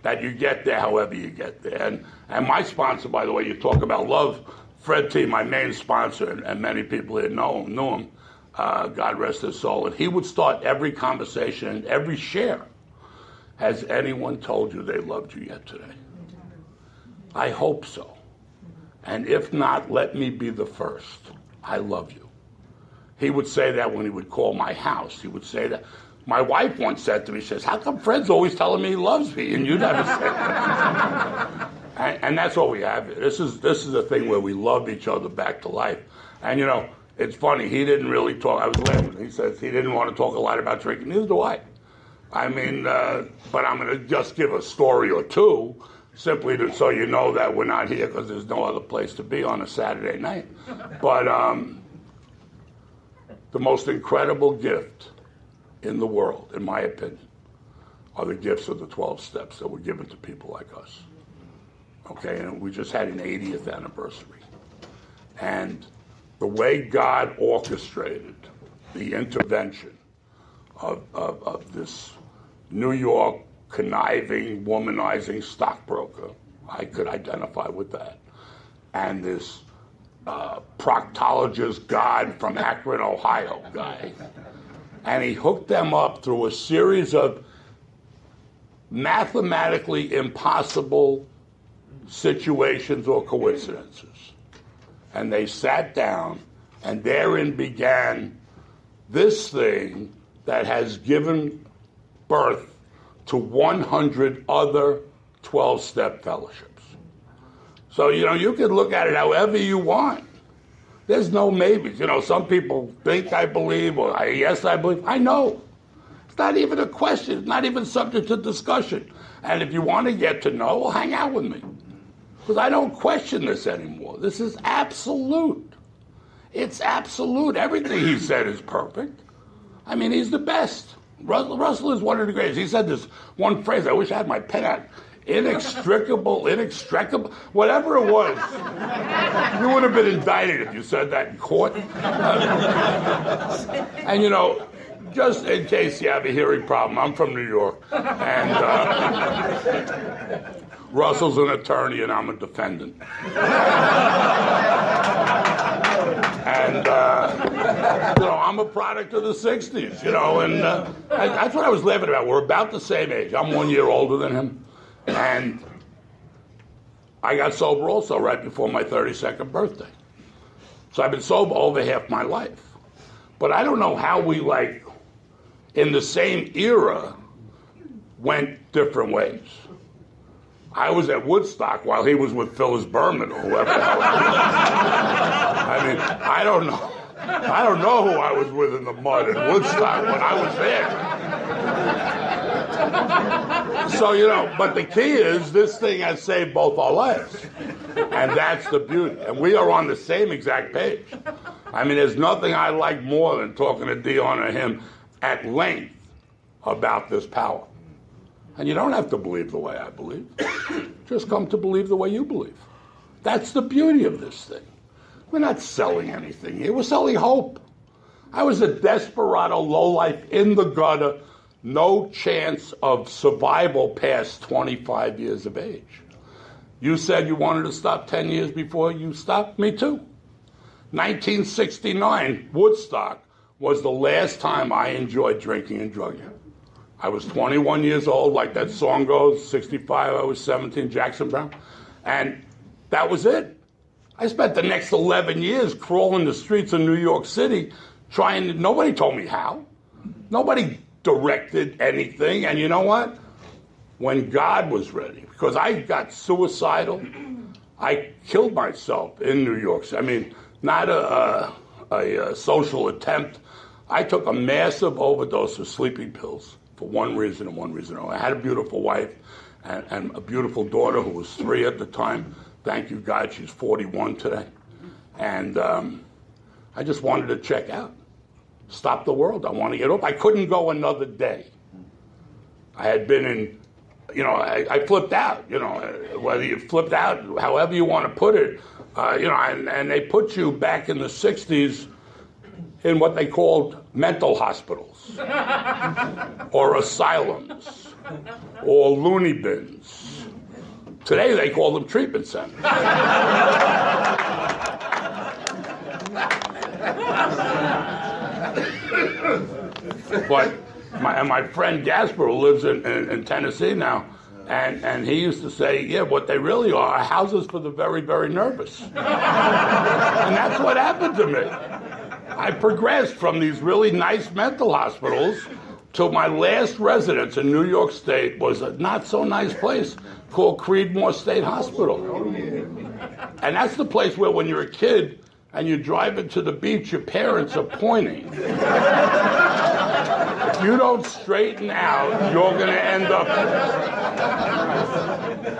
that you get there however you get there. And my sponsor, by the way, you talk about love, Fred T., my main sponsor, and many people here knew him, God rest his soul, and he would start every conversation and every share. Has anyone told you they loved you yet today? I hope so. And if not, let me be the first. I love you. He would say that when he would call my house. He would say that. My wife once said to me, she says, how come Fred's always telling me he loves me and you never say that? and that's what we have here. This is a thing where we love each other back to life. And, you know, it's funny, he didn't really talk. I was laughing. He says he didn't want to talk a lot about drinking. Neither do I. I mean, but I'm going to just give a story or two simply so you know that we're not here because there's no other place to be on a Saturday night. But the most incredible gift in the world, in my opinion, are the gifts of the 12 steps that were given to people like us. Okay, and we just had an 80th anniversary. And the way God orchestrated the intervention of this New York conniving, womanizing stockbroker, I could identify with that, and this proctologist God from Akron, Ohio guy, and he hooked them up through a series of mathematically impossible situations or coincidences. And they sat down, and therein began this thing that has given birth to 100 other 12-step fellowships. So, you know, you can look at it however you want. There's no maybes. You know, some people think I believe, or yes, I believe. I know. It's not even a question. It's not even subject to discussion. And if you want to get to know, well, hang out with me. Because I don't question this anymore. This is absolute. It's absolute. Everything he said is perfect. I mean, he's the best. Russell is one of the greatest. He said this one phrase. I wish I had my pen out. Inextricable, whatever it was. You would have been indicted if you said that in court. And, you know, just in case you have a hearing problem, I'm from New York. And Russell's an attorney and I'm a defendant. And, you know, I'm a product of the 60s, you know, and that's what I was laughing about. We're about the same age. I'm 1 year older than him. And I got sober also right before my 32nd birthday. So I've been sober over half my life. But I don't know how we, like, in the same era, went different ways. I was at Woodstock while he was with Phyllis Berman or whoever the hell. I mean, I don't know. I don't know who I was with in the mud at Woodstock when I was there. So, but the key is this thing has saved both our lives. And that's the beauty. And we are on the same exact page. I mean, there's nothing I like more than talking to Dion and him at length about this power. And you don't have to believe the way I believe. Just come to believe the way you believe. That's the beauty of this thing. We're not selling anything here. We're selling hope. I was a desperado lowlife in the gutter, no chance of survival past 25 years of age. You said you wanted to stop 10 years before you stopped. Me too. 1969, Woodstock was the last time I enjoyed drinking and drugging. I was 21 years old, like that song goes, 65, I was 17, Jackson Brown. And that was it. I spent the next 11 years crawling the streets of New York City nobody told me how. Nobody directed anything. And you know what? When God was ready, because I got suicidal, I killed myself in New York City. I mean, not a social attempt. I took a massive overdose of sleeping pills for one reason and one reason only. I had a beautiful wife and a beautiful daughter who was 3 at the time. Thank you, God, she's 41 today. And I just wanted to check out. Stop the world. I want to get up. I couldn't go another day. I had been in, I flipped out, whether you flipped out, however you want to put it, and they put you back in the 60s in what they called mental hospitals or asylums or loony bins. Today they call them treatment centers. But my friend Gasper, who lives in Tennessee now, and he used to say, yeah, what they really are houses for the very, very nervous. And that's what happened to me. I progressed from these really nice mental hospitals to my last residence in New York State was a not-so-nice place called Creedmoor State Hospital. And that's the place where when you're a kid and you drive into the beach, your parents are pointing. If you don't straighten out, you're going to end up...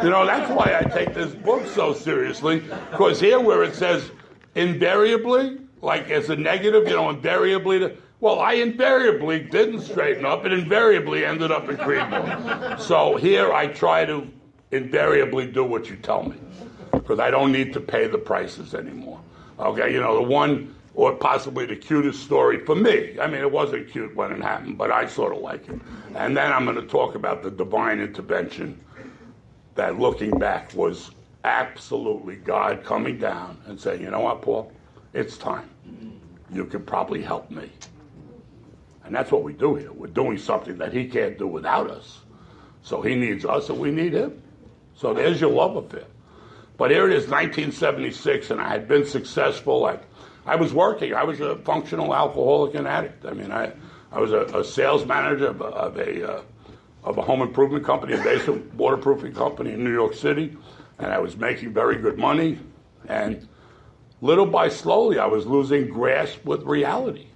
that's why I take this book so seriously, because here where it says invariably, like as a negative, invariably... Well, I invariably didn't straighten up and invariably ended up in Creedmoor. So here I try to invariably do what you tell me, because I don't need to pay the prices anymore. Okay, the one, or possibly the cutest story for me. I mean, it wasn't cute when it happened, but I sort of like it. And then I'm going to talk about the divine intervention that, looking back, was absolutely God coming down and saying, you know what, Paul, it's time. You could probably help me. And that's what we do here. We're doing something that he can't do without us. So he needs us and we need him. So there's your love affair. But here it is, 1976, and I had been successful. I was working. I was a functional alcoholic and addict. I mean, I was a sales manager of a home improvement company, a basement waterproofing company in New York City, and I was making very good money. And little by slowly, I was losing grasp with reality.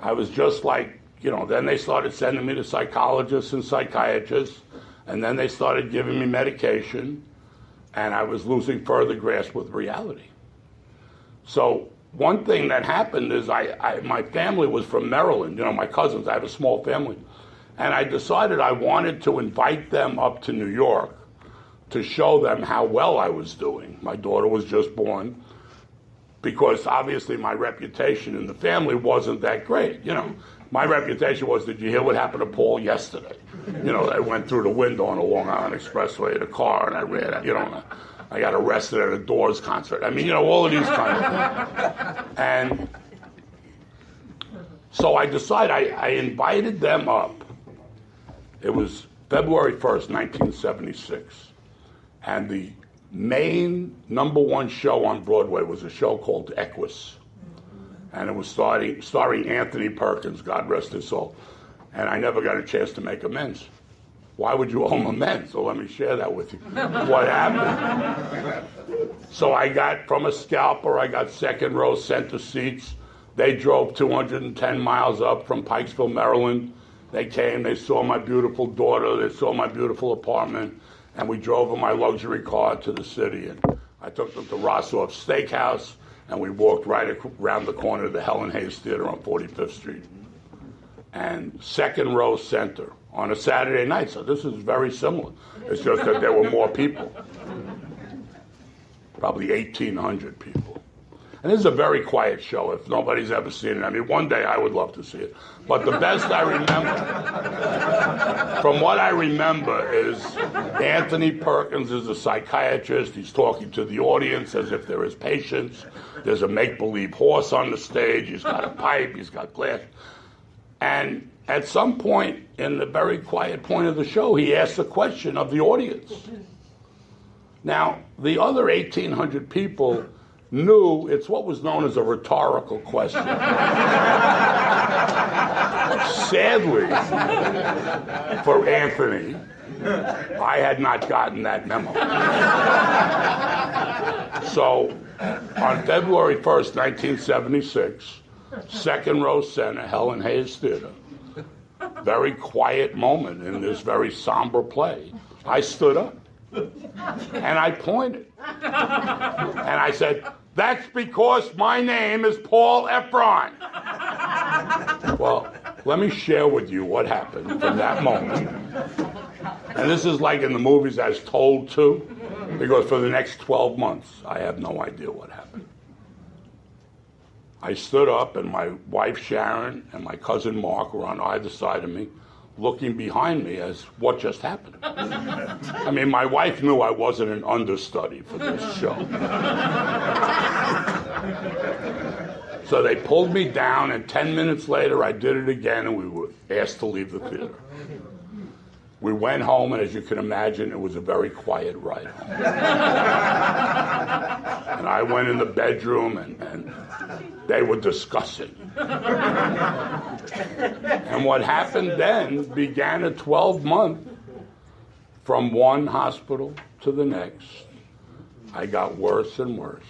I was just like, then they started sending me to psychologists and psychiatrists, and then they started giving me medication, and I was losing further grasp with reality. So one thing that happened is my family was from Maryland, my cousins, I have a small family, and I decided I wanted to invite them up to New York to show them how well I was doing. My daughter was just born, because obviously my reputation in the family wasn't that great. My reputation was, did you hear what happened to Paul yesterday? I went through the window on the Long Island Expressway in a car, and I ran, I got arrested at a Doors concert. I mean, all of these kind of things. And so I decided, I invited them up. It was February 1st, 1976. And the main #1 show on Broadway was a show called Equus. And it was starring Anthony Perkins, God rest his soul. And I never got a chance to make amends. Why would you owe him amends? So let me share that with you. What happened? So I got, from a scalper, I got second row center seats. They drove 210 miles up from Pikesville, Maryland, They came, they saw my beautiful daughter, they saw my beautiful apartment, and we drove in my luxury car to the city. And I took them to Rossoff's Steakhouse, and we walked right around the corner to the Helen Hayes Theater on 45th Street. And second row center on a Saturday night, so this is very similar. It's just that there were more people. Probably 1,800 people. And this is a very quiet show if nobody's ever seen it. I mean, one day I would love to see it. But the best I remember, from what I remember, is Anthony Perkins is a psychiatrist. He's talking to the audience as if they're his patients. There's a make-believe horse on the stage. He's got a pipe. He's got glass. And at some point in the very quiet point of the show, he asks a question of the audience. Now, the other 1,800 people knew it's what was known as a rhetorical question. Sadly, for Anthony, I had not gotten that memo. So, on February 1st, 1976, second row center, Helen Hayes Theater, very quiet moment in this very somber play, I stood up and I pointed. And I said, "That's because my name is Paul Efron." Well, let me share with you what happened from that moment. And this is like in the movies as told to, because for the next 12 months, I have no idea what happened. I stood up, and my wife Sharon and my cousin Mark were on either side of me, looking behind me as what just happened. I mean, my wife knew I wasn't an understudy for this show. So they pulled me down, and 10 minutes later I did it again, and we were asked to leave the theater. We went home, and as you can imagine, it was a very quiet ride home. And I went in the bedroom, and they were discussing. And what happened then began a 12-month from one hospital to the next. I got worse and worse.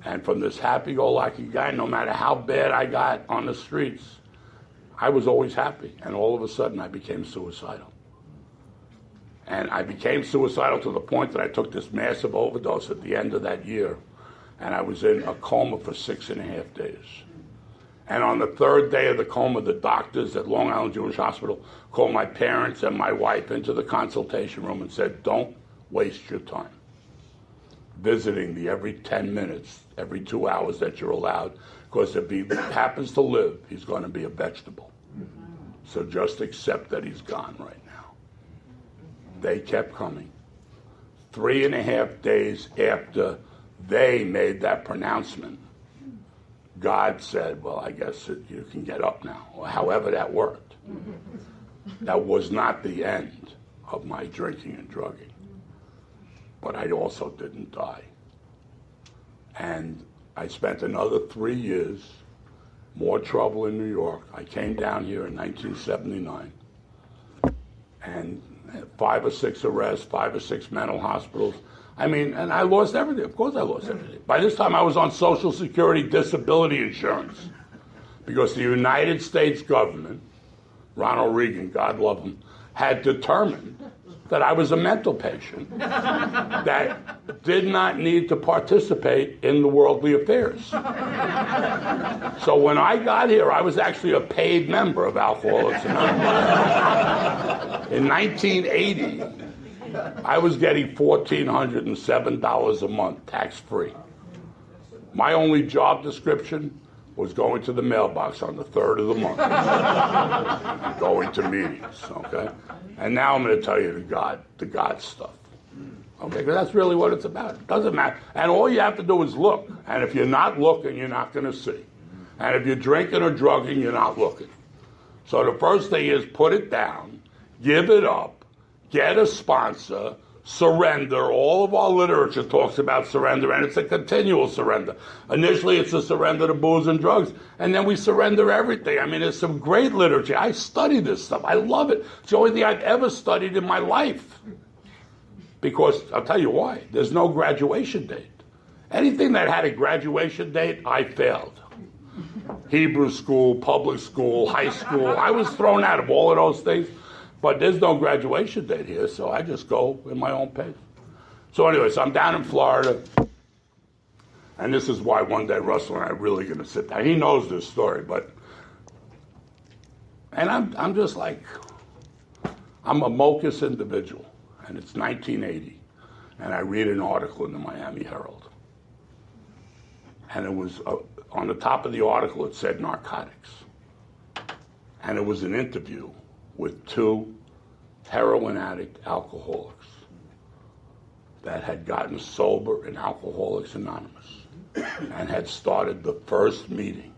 And from this happy-go-lucky guy, no matter how bad I got on the streets, I was always happy. And all of a sudden, I became suicidal. And I became suicidal to the point that I took this massive overdose at the end of that year. And I was in a coma for 6.5 days. And on the third day of the coma, the doctors at Long Island Jewish Hospital called my parents and my wife into the consultation room and said, "Don't waste your time visiting me every 10 minutes, every 2 hours that you're allowed, because if he happens to live, he's going to be a vegetable. So just accept that he's gone right now." They kept coming. 3.5 days after they made that pronouncement, God said, "Well, I guess you can get up now," or however that worked. That was not the end of my drinking and drugging. But I also didn't die. And I spent another 3 years, more trouble in New York. I came down here in 1979. And 5 or 6 arrests, 5 or 6 mental hospitals. I mean, and I lost everything. Of course I lost everything. By this time I was on Social Security disability insurance because the United States government, Ronald Reagan, God love him, had determined that I was a mental patient that did not need to participate in the worldly affairs. So when I got here, I was actually a paid member of Alcoholics Anonymous. In 1980, I was getting $1,407 a month, tax-free. My only job description was going to the mailbox on the 3rd of the month, going to meetings, okay? And now I'm going to tell you the God stuff, okay? Because that's really what it's about. It doesn't matter. And all you have to do is look. And if you're not looking, you're not going to see. And if you're drinking or drugging, you're not looking. So the first thing is put it down, give it up, get a sponsor, surrender. All of our literature talks about surrender, and it's a continual surrender. Initially, it's a surrender to booze and drugs, and then we surrender everything. I mean, there's some great literature. I study this stuff. I love it. It's the only thing I've ever studied in my life. Because, I'll tell you why, there's no graduation date. Anything that had a graduation date, I failed. Hebrew school, public school, high school. I was thrown out of all of those things, but there's no graduation date here, so I just go in my own pace. So anyway, so I'm down in Florida, and this is why one day Russell and I are really going to sit down. He knows this story, and I'm just like, I'm a Mocus individual, and it's 1980, and I read an article in the Miami Herald, and it was on the top of the article, it said narcotics, and it was an interview with two heroin addict alcoholics that had gotten sober in Alcoholics Anonymous and had started the first meeting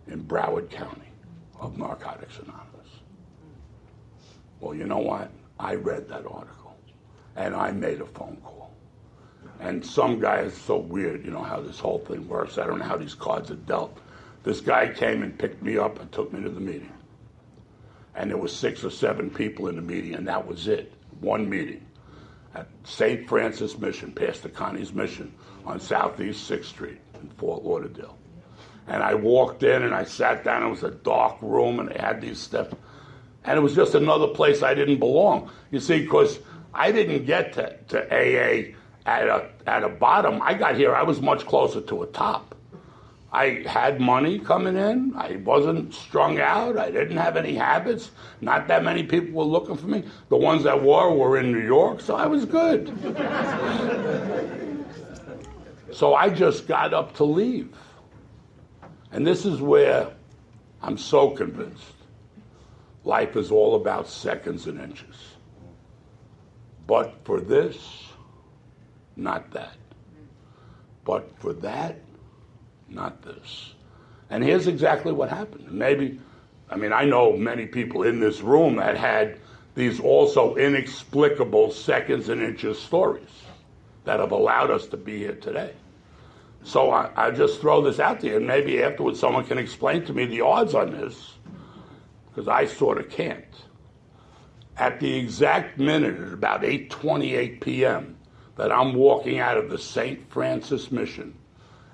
in Broward County of Narcotics Anonymous. Well, you know what? I read that article, and I made a phone call. And some guy is so weird, you know, how this whole thing works. I don't know how these cards are dealt. This guy came and picked me up and took me to the meeting. And there were 6 or 7 people in the meeting, and that was it. One meeting at St. Francis Mission, Pastor Connie's Mission, on Southeast 6th Street in Fort Lauderdale. And I walked in and I sat down. It was a dark room, and they had these steps. And it was just another place I didn't belong. You see, because I didn't get to AA at a bottom. I got here, I was much closer to a top. I had money coming in. I wasn't strung out. I didn't have any habits. Not that many people were looking for me. The ones that were in New York, so I was good. So I just got up to leave. And this is where I'm so convinced life is all about seconds and inches. But for this, not that. But for that, not this. And here's exactly what happened. Maybe, I know many people in this room that had these also inexplicable seconds and inches stories that have allowed us to be here today. So I just throw this out there, and maybe afterwards someone can explain to me the odds on this, because I sort of can't. At the exact minute, at about 8:28 p.m., that I'm walking out of the St. Francis Mission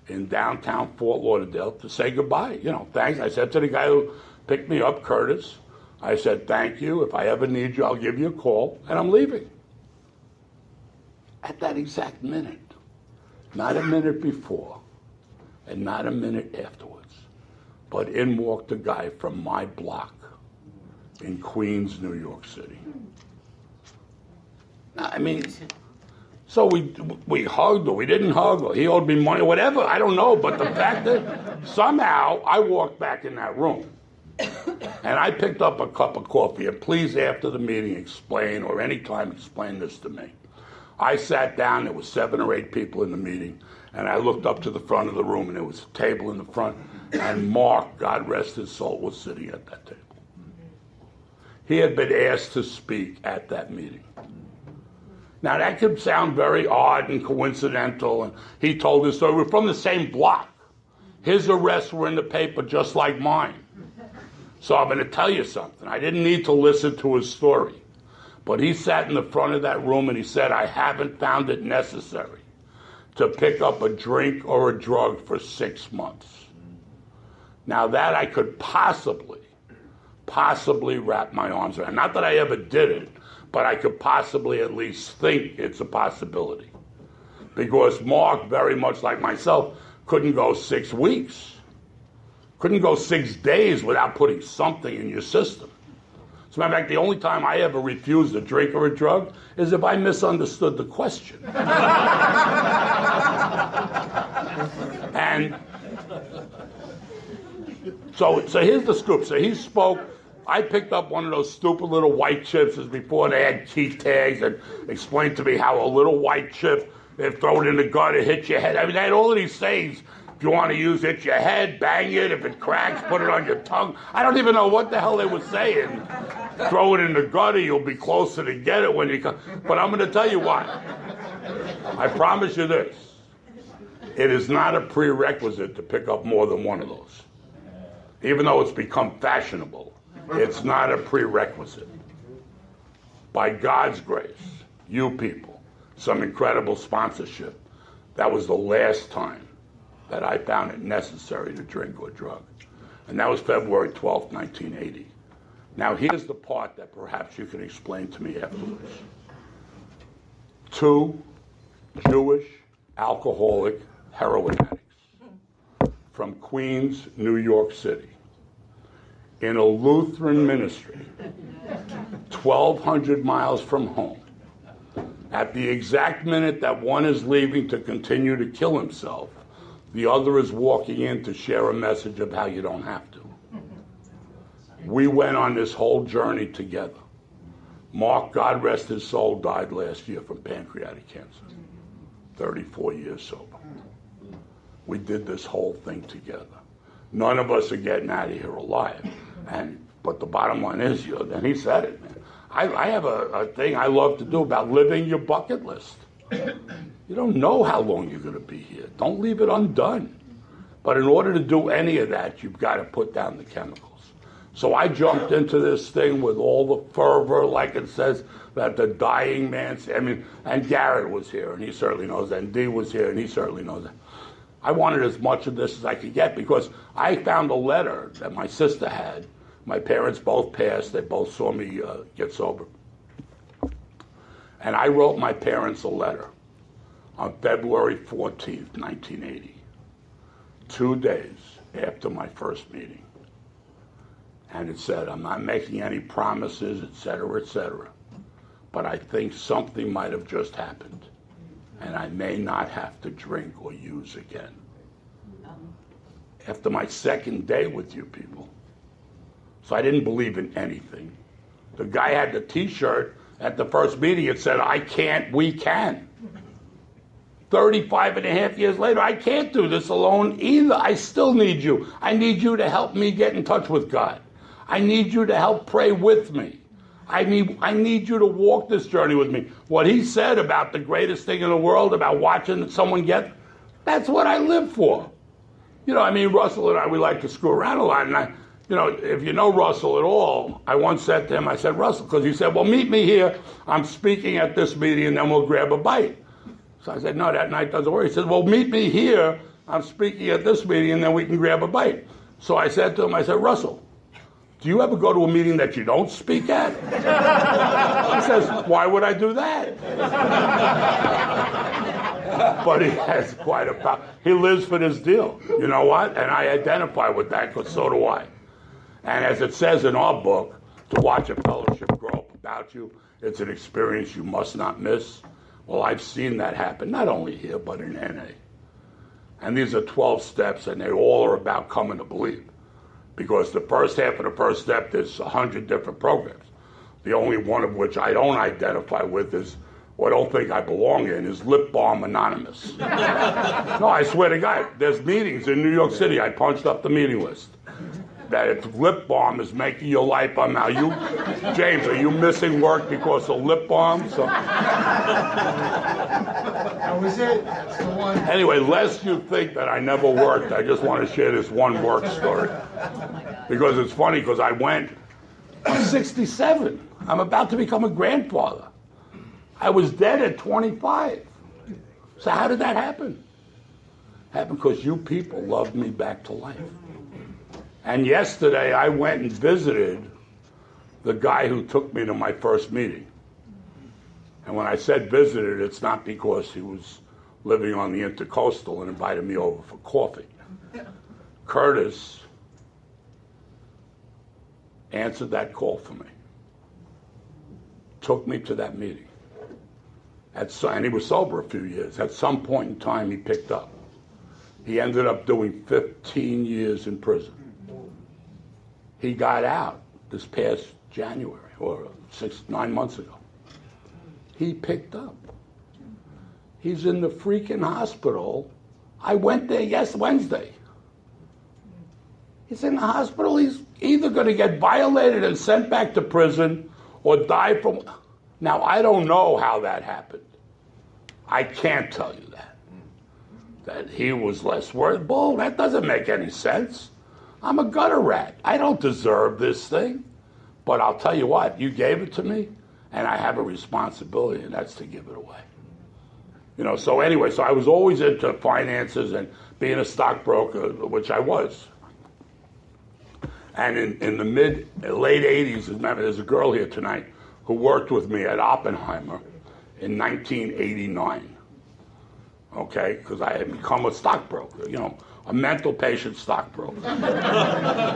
in downtown Fort Lauderdale to say goodbye. Thanks. I said to the guy who picked me up, Curtis, I said, thank you. If I ever need you, I'll give you a call. And I'm leaving. At that exact minute, not a minute before, and not a minute afterwards, but in walked a guy from my block in Queens, New York City. So we hugged, or we didn't hug, or he owed me money, whatever, I don't know. But the fact that somehow I walked back in that room, and I picked up a cup of coffee, and please, after the meeting, explain, or any time, explain this to me. I sat down, there was 7 or 8 people in the meeting, and I looked up to the front of the room, and there was a table in the front, and Mark, God rest his soul, was sitting at that table. He had been asked to speak at that meeting. Now, that could sound very odd and coincidental, and he told his story. We're from the same block. His arrests were in the paper just like mine. So I'm going to tell you something. I didn't need to listen to his story. But he sat in the front of that room and he said, I haven't found it necessary to pick up a drink or a drug for 6 months. Now, that I could possibly wrap my arms around. Not that I ever did it, but I could possibly at least think it's a possibility. Because Mark, very much like myself, couldn't go 6 weeks, couldn't go 6 days without putting something in your system. As a matter of fact, the only time I ever refused a drink or a drug is if I misunderstood the question. And so here's the scoop. So he spoke. I picked up one of those stupid little white chips as before they had key tags, and explained to me how a little white chip, they throw it in the gutter, hit your head. They had all of these sayings. If you want to use hit your head, bang it. If it cracks, put it on your tongue. I don't even know what the hell they were saying. Throw it in the gutter, you'll be closer to get it when you come. But I'm going to tell you what. I promise you this. It is not a prerequisite to pick up more than one of those. Even though it's become fashionable. It's not a prerequisite. By God's grace, you people, some incredible sponsorship, that was the last time that I found it necessary to drink or drug. And that was February 12th, 1980. Now here's the part that perhaps you can explain to me afterwards. 2 Jewish alcoholic heroin addicts from Queens, New York City, in a Lutheran ministry, 1,200 miles from home, at the exact minute that one is leaving to continue to kill himself, the other is walking in to share a message of how you don't have to. We went on this whole journey together. Mark, God rest his soul, died last year from pancreatic cancer. 34 years sober. We did this whole thing together. None of us are getting out of here alive. But the bottom line is, and he said it, man. I have a thing I love to do about living your bucket list. You don't know how long you're going to be here. Don't leave it undone. But in order to do any of that, you've got to put down the chemicals. So I jumped into this thing with all the fervor, like it says, that the dying man, and Garrett was here, and he certainly knows that, and Dee was here, and he certainly knows that. I wanted as much of this as I could get because I found a letter that my sister had. My parents both passed. They both saw me get sober. And I wrote my parents a letter on February 14th, 1980, 2 days after my first meeting. And it said, I'm not making any promises, et cetera, but I think something might have just happened, and I may not have to drink or use again. After my second day with you people. So I didn't believe in anything. The guy had the T-shirt at the first meeting. It said, I can't, we can. 35 and a half years later, I can't do this alone either. I still need you. I need you to help me get in touch with God. I need you to help pray with me. I need you to walk this journey with me. What he said about the greatest thing in the world, about watching someone get, that's what I live for. Russell and I, we like to screw around a lot. And if you know Russell at all, I once said to him, I said, Russell, because he said, well, meet me here. I'm speaking at this meeting, and then we'll grab a bite. So I said, no, that night doesn't work. He said, well, meet me here. I'm speaking at this meeting, and then we can grab a bite. So I said to him, I said, Russell, do you ever go to a meeting that you don't speak at? He says, why would I do that? But he has quite a power. He lives for this deal. You know what? And I identify with that because so do I. And as it says in our book, to watch a fellowship grow up about you, it's an experience you must not miss. Well, I've seen that happen, not only here, but in NA. And these are 12 steps, and they all are about coming to believe. Because the first half of the first step, there's 100 different programs. The only one of which I don't identify with is, or don't think I belong in, is Lip Balm Anonymous. No, I swear to God, there's meetings in New York City. I punched up the meeting list. That if lip balm is making your life unbearable, James, are you missing work because of lip balm? So. That was it. That's the one. Anyway, lest you think that I never worked, I just want to share this one work story. Because it's funny, because I'm 67. I'm about to become a grandfather. I was dead at 25. So how did that happen? It happened because you people loved me back to life. And yesterday I went and visited the guy who took me to my first meeting. And when I said visited, it's not because he was living on the Intercoastal and invited me over for coffee. Curtis answered that call for me, took me to that meeting. And he was sober a few years. At some point in time, he picked up. He ended up doing 15 years in prison. He got out this past January, or 9 months ago. He picked up. He's in the freaking hospital. I went there Wednesday. He's in the hospital. He's either going to get violated and sent back to prison or die from... Now, I don't know how that happened. I can't tell you that. That he was less worth. Bull, that doesn't make any sense. I'm a gutter rat. I don't deserve this thing. But I'll tell you what, you gave it to me, and I have a responsibility, and that's to give it away. So anyway, so I was always into finances and being a stockbroker, which I was. And in the late 80s, remember, there's a girl here tonight who worked with me at Oppenheimer in 1989. Okay, because I had become a stockbroker, a mental patient stockbroker.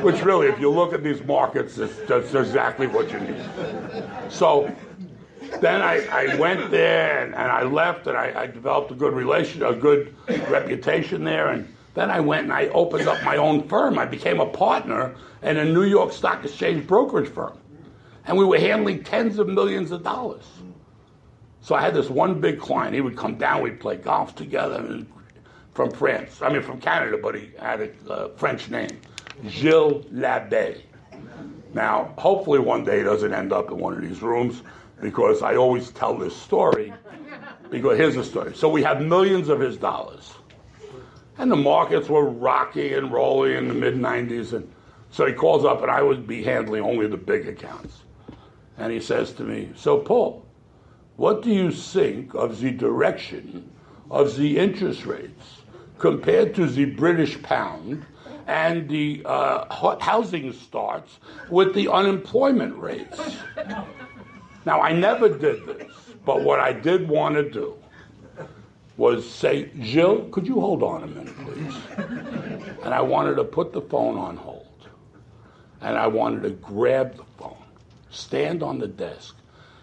Which really, if you look at these markets, that's exactly what you need. So then I went there and I left, and I developed a good reputation there. And then I went and I opened up my own firm. I became a partner in a New York Stock Exchange brokerage firm. And we were handling tens of millions of dollars. So I had this one big client. He would come down, we'd play golf together from Canada, but he had a French name, Gilles Labbé. Now, hopefully one day he doesn't end up in one of these rooms, because I always tell this story, because here's the story. So we have millions of his dollars. And the markets were rocky and rolling in the mid-90s. And so he calls up, and I would be handling only the big accounts. And he says to me, "So, Paul, what do you think of the direction of the interest rates compared to the British pound and the housing starts with the unemployment rates?" Now, I never did this, but what I did want to do was say, "Gilles, could you hold on a minute, please?" And I wanted to put the phone on hold. And I wanted to grab the phone, stand on the desk,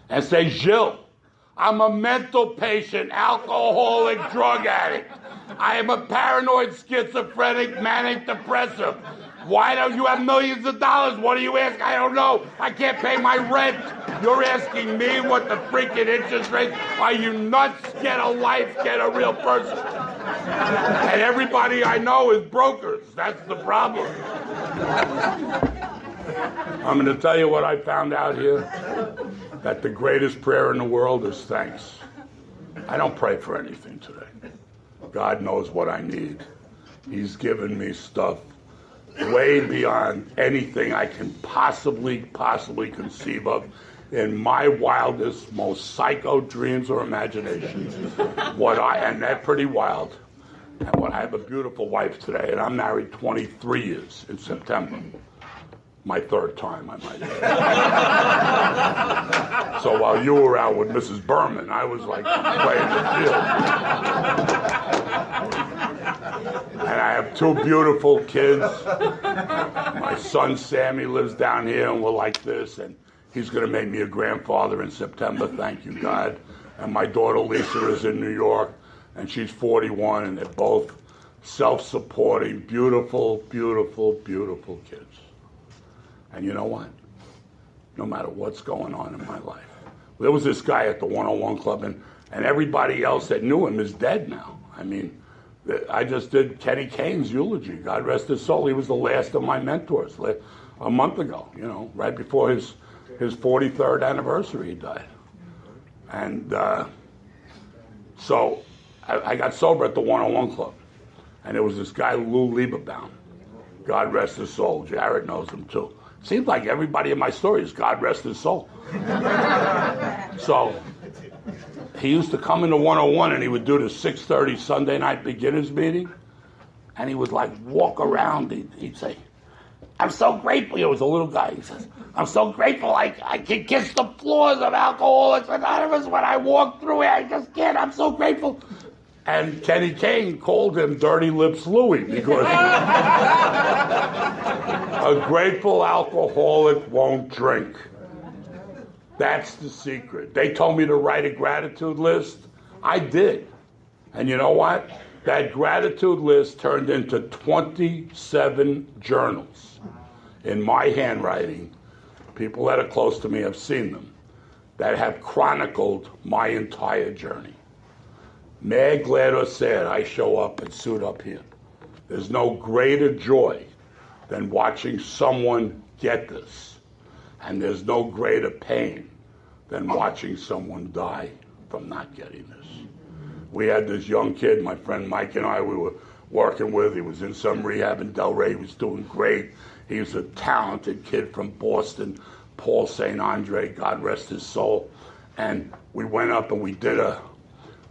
and say, "Gilles, I'm a mental patient, alcoholic, drug addict. I am a paranoid, schizophrenic, manic depressive. Why don't you have millions of dollars? What do you ask? I don't know. I can't pay my rent. You're asking me what the freaking interest rate? Are you nuts? Get a life, get a real person." And everybody I know is brokers. That's the problem. I'm going to tell you what I found out here. That the greatest prayer in the world is thanks. I don't pray for anything today. God knows what I need. He's given me stuff way beyond anything I can possibly conceive of in my wildest, most psycho dreams or imaginations. And they're pretty wild. And I have a beautiful wife today, and I'm married 23 years in September. My third time, I might add. So while you were out with Mrs. Berman, I was like playing the field. And I have two beautiful kids. My son Sammy lives down here, and we're like this, and he's going to make me a grandfather in September, thank you, God. And my daughter Lisa is in New York, and she's 41, and they're both self-supporting, beautiful, beautiful, beautiful kids. And you know what? No matter what's going on in my life. There was this guy at the 101 Club, and everybody else that knew him is dead now. I mean, I just did Kenny Kane's eulogy. God rest his soul. He was the last of my mentors a month ago, right before his 43rd anniversary, he died. And so I got sober at the 101 Club. And there was this guy, Lou Lieberbaum. God rest his soul. Jared knows him too. Seems like everybody in my story is God rest his soul. So he used to come into 101 and he would do the 6:30 Sunday night beginners meeting. And he would walk around. He'd say, "I'm so grateful." He was a little guy. He says, "I'm so grateful I can kiss the floors of Alcoholics Anonymous when I walk through it. I just can't. I'm so grateful." And Kenny Kane called him Dirty Lips Louie because a grateful alcoholic won't drink. That's the secret. They told me to write a gratitude list. I did. And you know what? That gratitude list turned into 27 journals in my handwriting. People that are close to me have seen them, that have chronicled my entire journey. Mad, glad, or sad, I show up and suit up here. There's no greater joy than watching someone get this. And there's no greater pain than watching someone die from not getting this. We had this young kid, my friend Mike and I, we were working with. He was in some rehab in Delray. He was doing great. He was a talented kid from Boston, Paul St. Andre, God rest his soul. And we went up and we did a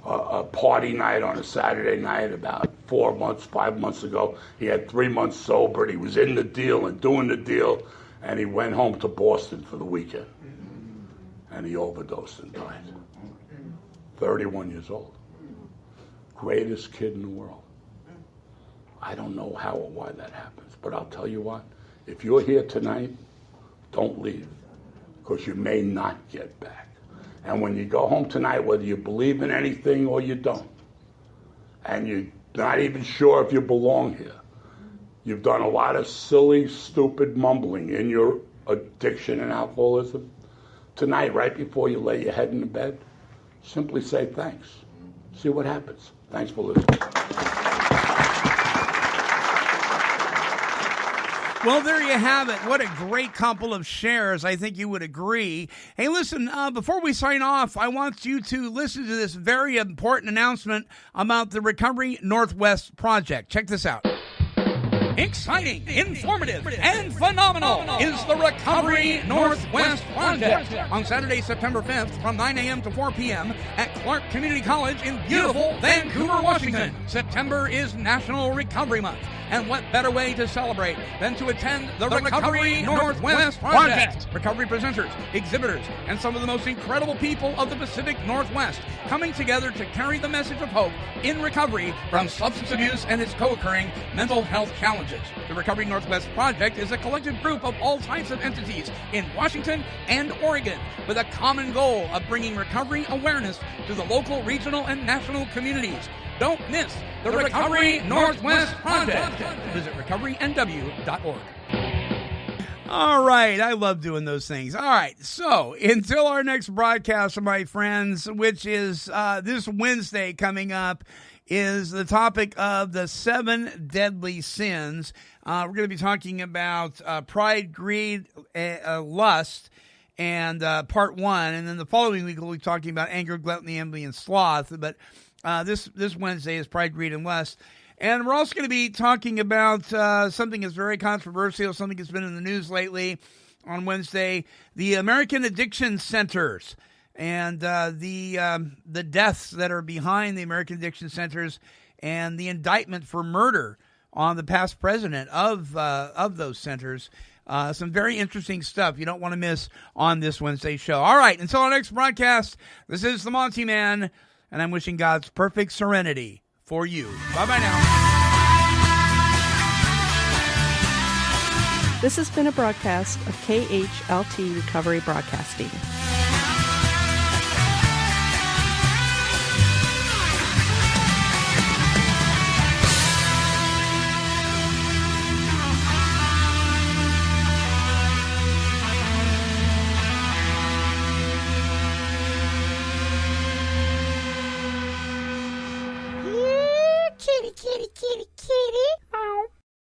a party night on a Saturday night about 4 months, 5 months ago. He had 3 months sober. He was in the deal and doing the deal, and he went home to Boston for the weekend. And he overdosed and died. 31 years old. Greatest kid in the world. I don't know how or why that happens, but I'll tell you what. If you're here tonight, don't leave, because you may not get back. And when you go home tonight, whether you believe in anything or you don't, and you're not even sure if you belong here, you've done a lot of silly, stupid mumbling in your addiction and alcoholism. Tonight, right before you lay your head in the bed, simply say thanks. See what happens. Thanks for listening. Well, there you have it. What a great couple of shares. I think you would agree. Hey, listen, before we sign off, I want you to listen to this very important announcement about the Recovery Northwest Project. Check this out. Exciting, informative, and phenomenal is the Recovery Northwest Project on Saturday, September 5th from 9 a.m. to 4 p.m. at Clark Community College in beautiful Vancouver, Washington. September is National Recovery Month, and what better way to celebrate than to attend the Recovery Northwest Project? Recovery presenters, exhibitors, and some of the most incredible people of the Pacific Northwest coming together to carry the message of hope in recovery from substance abuse and its co-occurring mental health challenges. The Recovery Northwest Project is a collective group of all types of entities in Washington and Oregon with a common goal of bringing recovery awareness to the local, regional, and national communities. Don't miss the Recovery Northwest Project. Visit recoverynw.org. All right, I love doing those things. All right, so until our next broadcast, my friends, which is this Wednesday coming up, is the topic of the 7 deadly sins. We're going to be talking about pride, greed, lust, and part 1. And then the following week, we'll be talking about anger, gluttony, envy, and sloth. But this Wednesday is pride, greed, and lust. And we're also going to be talking about something that's very controversial, something that's been in the news lately on Wednesday, the American Addiction Centers. And the deaths that are behind the American Addiction Centers and the indictment for murder on the past president of those centers. Some very interesting stuff you don't want to miss on this Wednesday show. All right, until our next broadcast, this is the Monty Man, and I'm wishing God's perfect serenity for you. Bye-bye now. This has been a broadcast of KHLT Recovery Broadcasting.